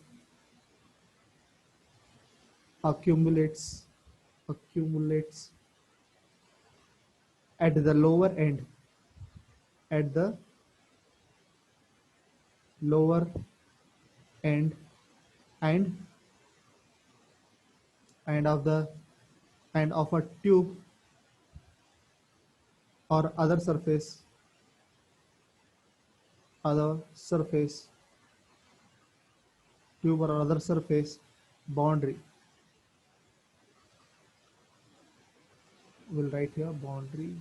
A: accumulates accumulates at the lower end, at the lower end and of the and of a tube or other surface tube or other surface boundary. We'll write here boundary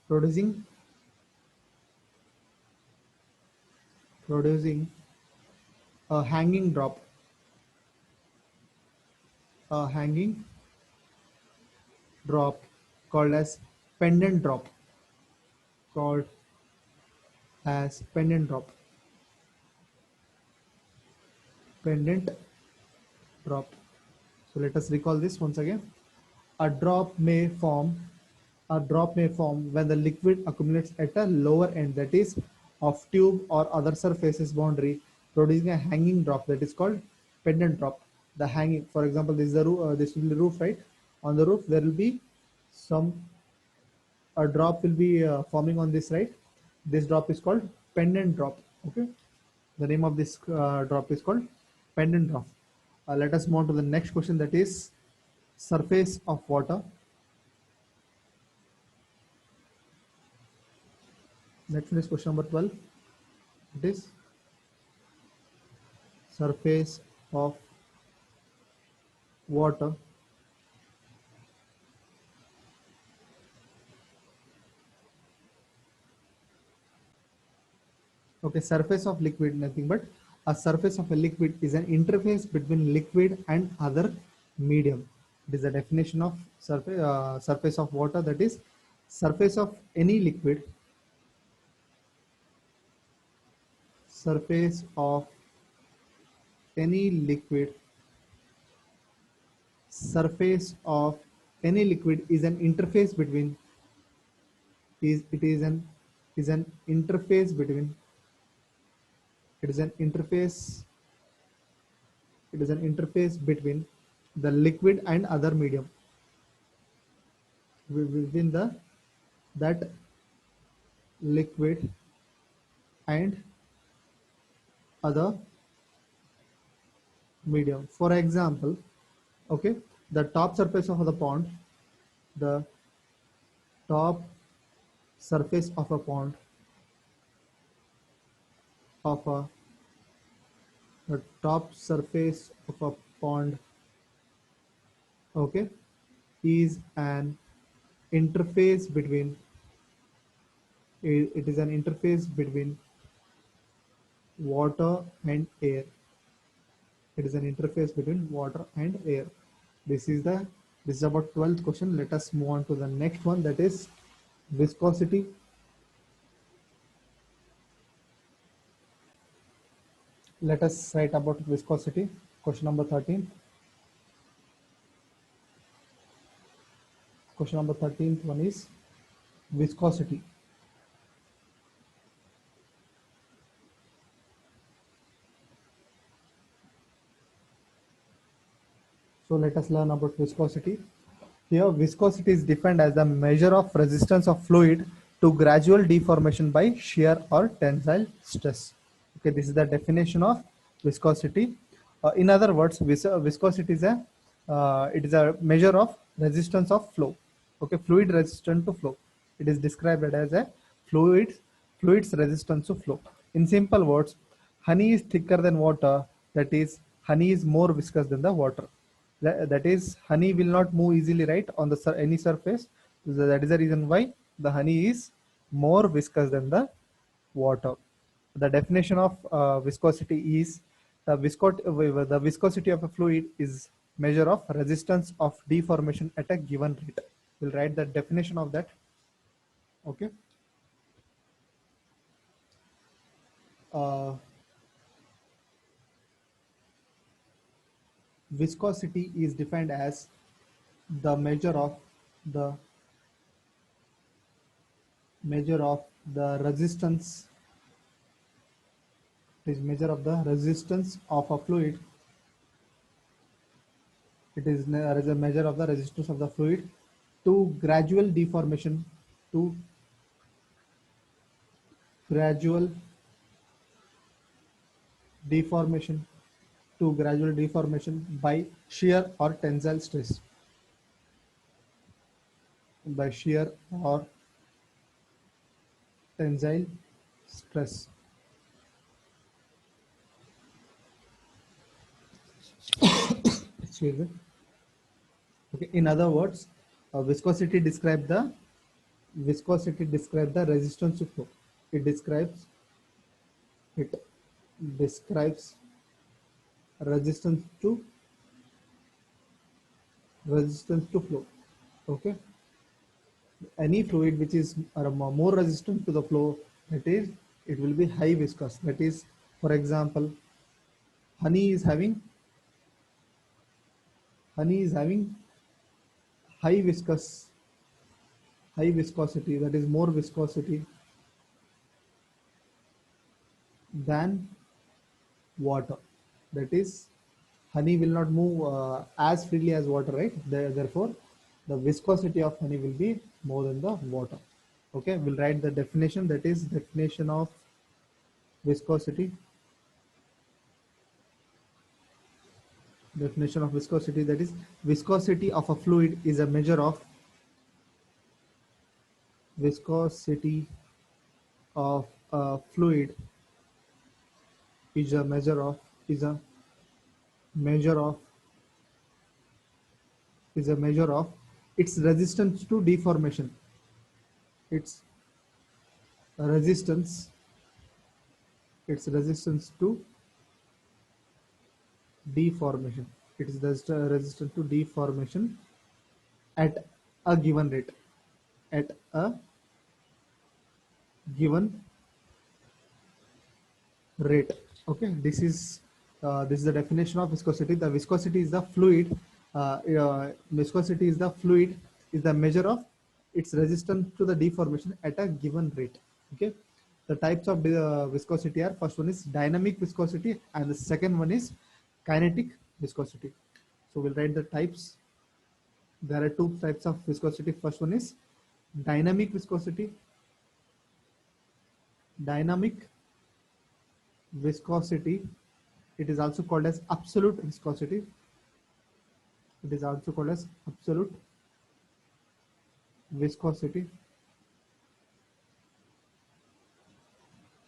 A: producing a hanging drop, a hanging drop called as pendant drop, called as pendant drop. So let us recall this once again. A drop may form when the liquid accumulates at a lower end, that is of tube or other surfaces boundary, producing a hanging drop, that is called pendant drop. The hanging, for example, this is the roof, this will be the roof, right? On the roof there will be some a drop will be forming on this, right? This drop is called pendant drop. Okay, the name of this drop is called pendant drop. Let us move on to the next question, that is surface of water. Next one is question number 12. It is surface of water. Okay, surface of liquid, nothing but a surface of a liquid is an interface between liquid and other medium. It is the definition of surface of water, that is surface of any liquid, surface of any liquid surface of any liquid is an interface between is it is an interface between it is an interface it is an interface between the liquid and other medium within the that liquid and other medium. For example, okay, the top surface of the pond, the top surface of a pond of a the top surface of a pond, okay, is an interface between it is an interface between water and air. It is an interface between water and air. This is the this is about 12th question. Let us move on to the next one, that is viscosity. Let us write about viscosity. Question number 13. Question number 13th one is viscosity. So let us learn about viscosity. Here, viscosity is defined as the measure of resistance of fluid to gradual deformation by shear or tensile stress. Okay, this is the definition of viscosity. In other words, viscosity is a measure of resistance of flow. Okay, fluid resistant to flow. It is described as a fluid's resistance to flow. In simple words, honey is thicker than water. That is, honey is more viscous than the water. That is, honey will not move easily, right, on the any surface. That is the reason why the honey is more viscous than the water. The definition of viscosity is the viscosity of a fluid is measure of resistance of deformation at a given rate. We'll write the definition of that. Okay. Uh, Viscosity is defined as the the measure of the resistance is measure of the resistance of a fluid. It is a measure of the resistance of the fluid to gradual deformation to gradual deformation gradual deformation by shear or tensile stress. By shear or tensile stress. Excuse me. Okay. In other words, viscosity describes the resistance to flow. It describes resistance to flow. Okay. Any fluid which is more resistant to the flow, that is, it will be high viscous. That is, for example, honey is having high viscosity, that is more viscosity than water. That is, honey will not move as freely as water, right? Therefore, the viscosity of honey will be more than the water. Okay, we'll write the definition, that is definition of viscosity. Definition of viscosity, that is, viscosity of a fluid is a measure of viscosity of a fluid is a measure of its resistance to deformation. Its resistance to deformation. It is resistant to deformation at a given rate. At a given rate. Okay, this is the definition of viscosity. The viscosity is the fluid Viscosity is the fluid, is the measure of its resistance to the deformation at a given rate. Okay, the types of viscosity are, first one is dynamic viscosity and the second one is kinetic viscosity. So we'll write the types. There are two types of viscosity. First one is dynamic viscosity. Dynamic viscosity, it is also called as absolute viscosity. It is also called as absolute viscosity.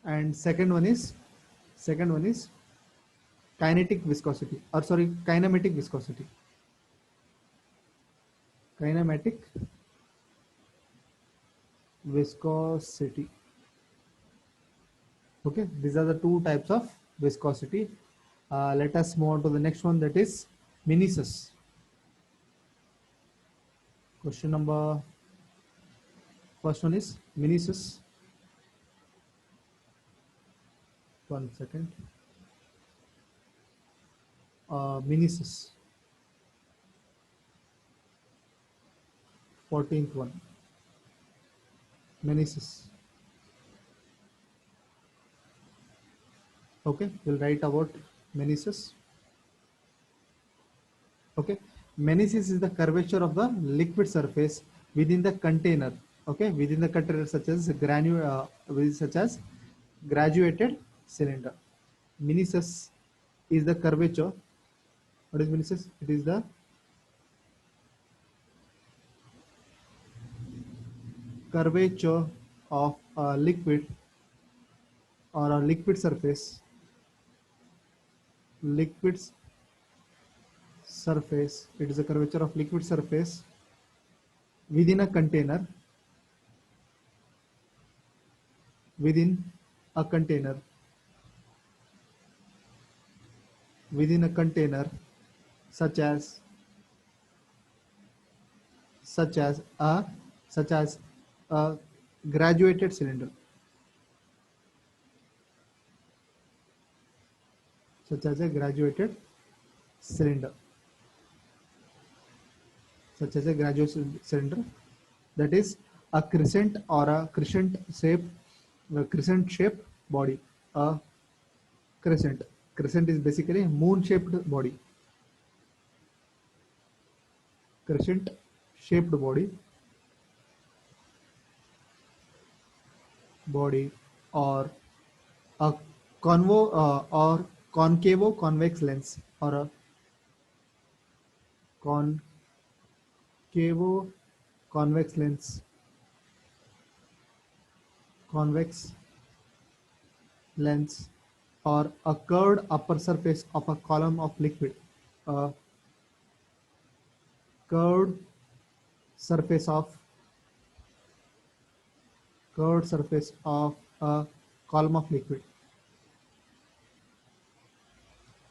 A: And second one is kinetic viscosity, or sorry, kinematic viscosity. Kinematic viscosity. Okay, these are the two types of viscosity. Let us move on to the next one, that is meniscus. Question number, first one is meniscus. One second. Meniscus. 14th one. Meniscus. Okay, we'll write about meniscus. Okay, meniscus is the curvature of the liquid surface within the container. Okay, within the container, such as graduated cylinder. Meniscus is the curvature. What is meniscus? It is the curvature of a liquid or a liquid surface. Liquid surface. It is a curvature of liquid surface within a container. Within a container. Within a container, such as a graduated cylinder. Such as a graduated cylinder. Such as a graduated cylinder. That is a crescent or a crescent shaped body. A crescent. Crescent is basically a moon shaped body. Crescent shaped body. Or a or concavo convex lens, or a concavo convex lens. Convex lens, or a curved upper surface of a column of liquid. A curved surface of a column of liquid.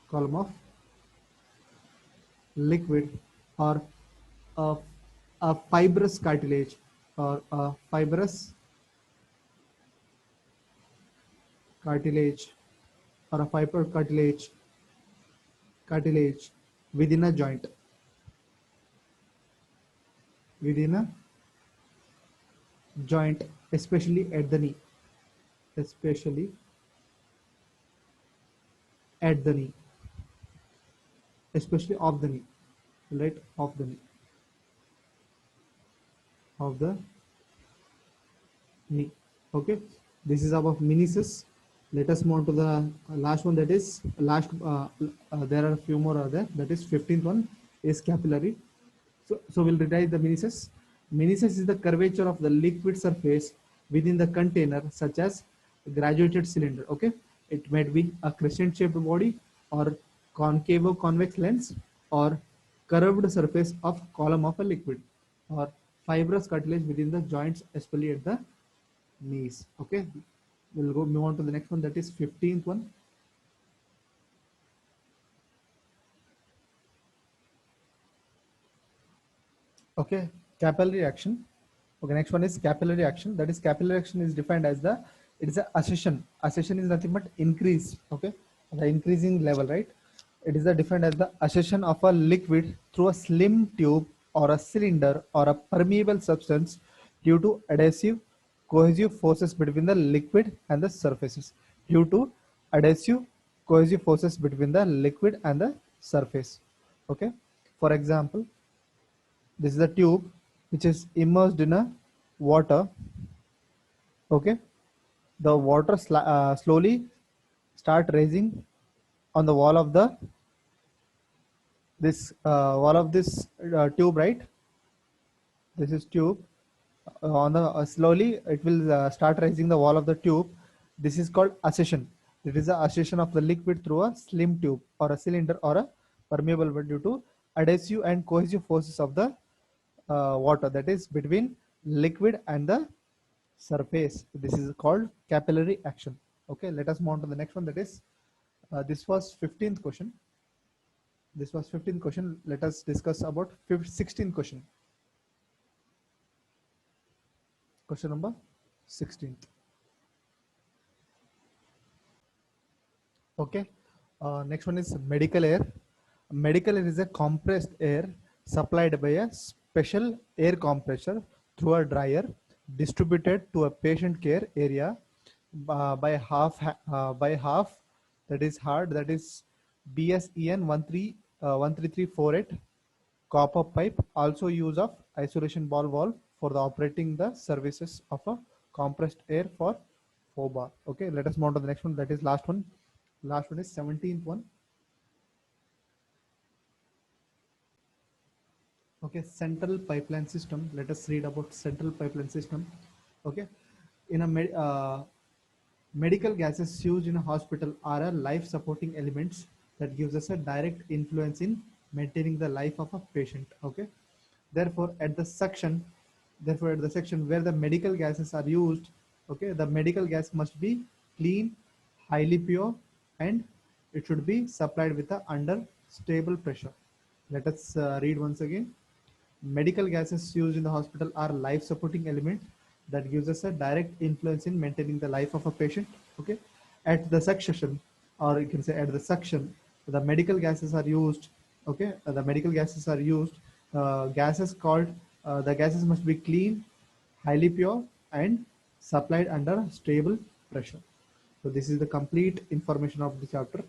A: Column of liquid, or a fibrous cartilage, or a fibrous cartilage, or a fiber cartilage within a joint. Within a joint, especially at the knee. Especially at the knee. Especially off the knee. Right, off the knee. Of the knee. Okay, this is about meniscus. Let us move on to the last one, that is there are a few more there. That is 15th one is capillary. So we'll rewrite the meniscus. Meniscus is the curvature of the liquid surface within the container, such as graduated cylinder. Okay, it might be a crescent shaped body, or concavo convex lens, or curved surface of column of a liquid, or fibrous cartilage within the joints, especially at the knees. Okay, we'll move on to the next one, that is 15th one. Okay, capillary action. Okay, next one is capillary action. That is, capillary action is defined as it is a accession. Accession is nothing but increase. Okay, the increasing level, right? It is defined as the ascension of a liquid through a slim tube or a cylinder or a permeable substance due to adhesive cohesive forces between the liquid and the surfaces. Due to adhesive cohesive forces between the liquid and the surface. Okay. For example, this is a tube which is immersed in a water. Okay. The water slowly start rising on the wall of the this wall of this tube, right? This is tube. On the slowly it will start raising the wall of the tube. This is called accession. It is the accession of the liquid through a slim tube or a cylinder or a permeable bed due to adhesive and cohesive forces of the water, that is between liquid and the surface. This is called capillary action. Okay, let us move on to the next one. That is this was 15th question. This was 15th question. Let us discuss about 16th question. Question number 16th. Okay. Next one is medical air. Medical air is a compressed air supplied by a special air compressor through a dryer distributed to a patient care area by half, that is hard, that is BSEN 13348 copper pipe, also use of isolation ball valve for the operating the services of a compressed air for FOBA. Okay, let us move on to the next one. That is last one. Last one is 17th one. Okay, central pipeline system. Let us read about central pipeline system. Okay, in a medical gases used in a hospital are a life supporting elements that gives us a direct influence in maintaining the life of a patient. Okay, therefore at the section where the medical gases are used, okay, the medical gas must be clean, highly pure, and it should be supplied with a under stable pressure. Let us read once again. Medical gases used in the hospital are life supporting element that gives us a direct influence in maintaining the life of a patient. Okay, at the suction, or you can say at the suction, the medical gases are used. Okay, the medical gases are used. Gases called the gases must be clean, highly pure, and supplied under stable pressure. So this is the complete information of the chapter.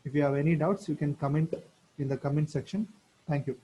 A: If you have any doubts, you can comment in the comment section. Thank you.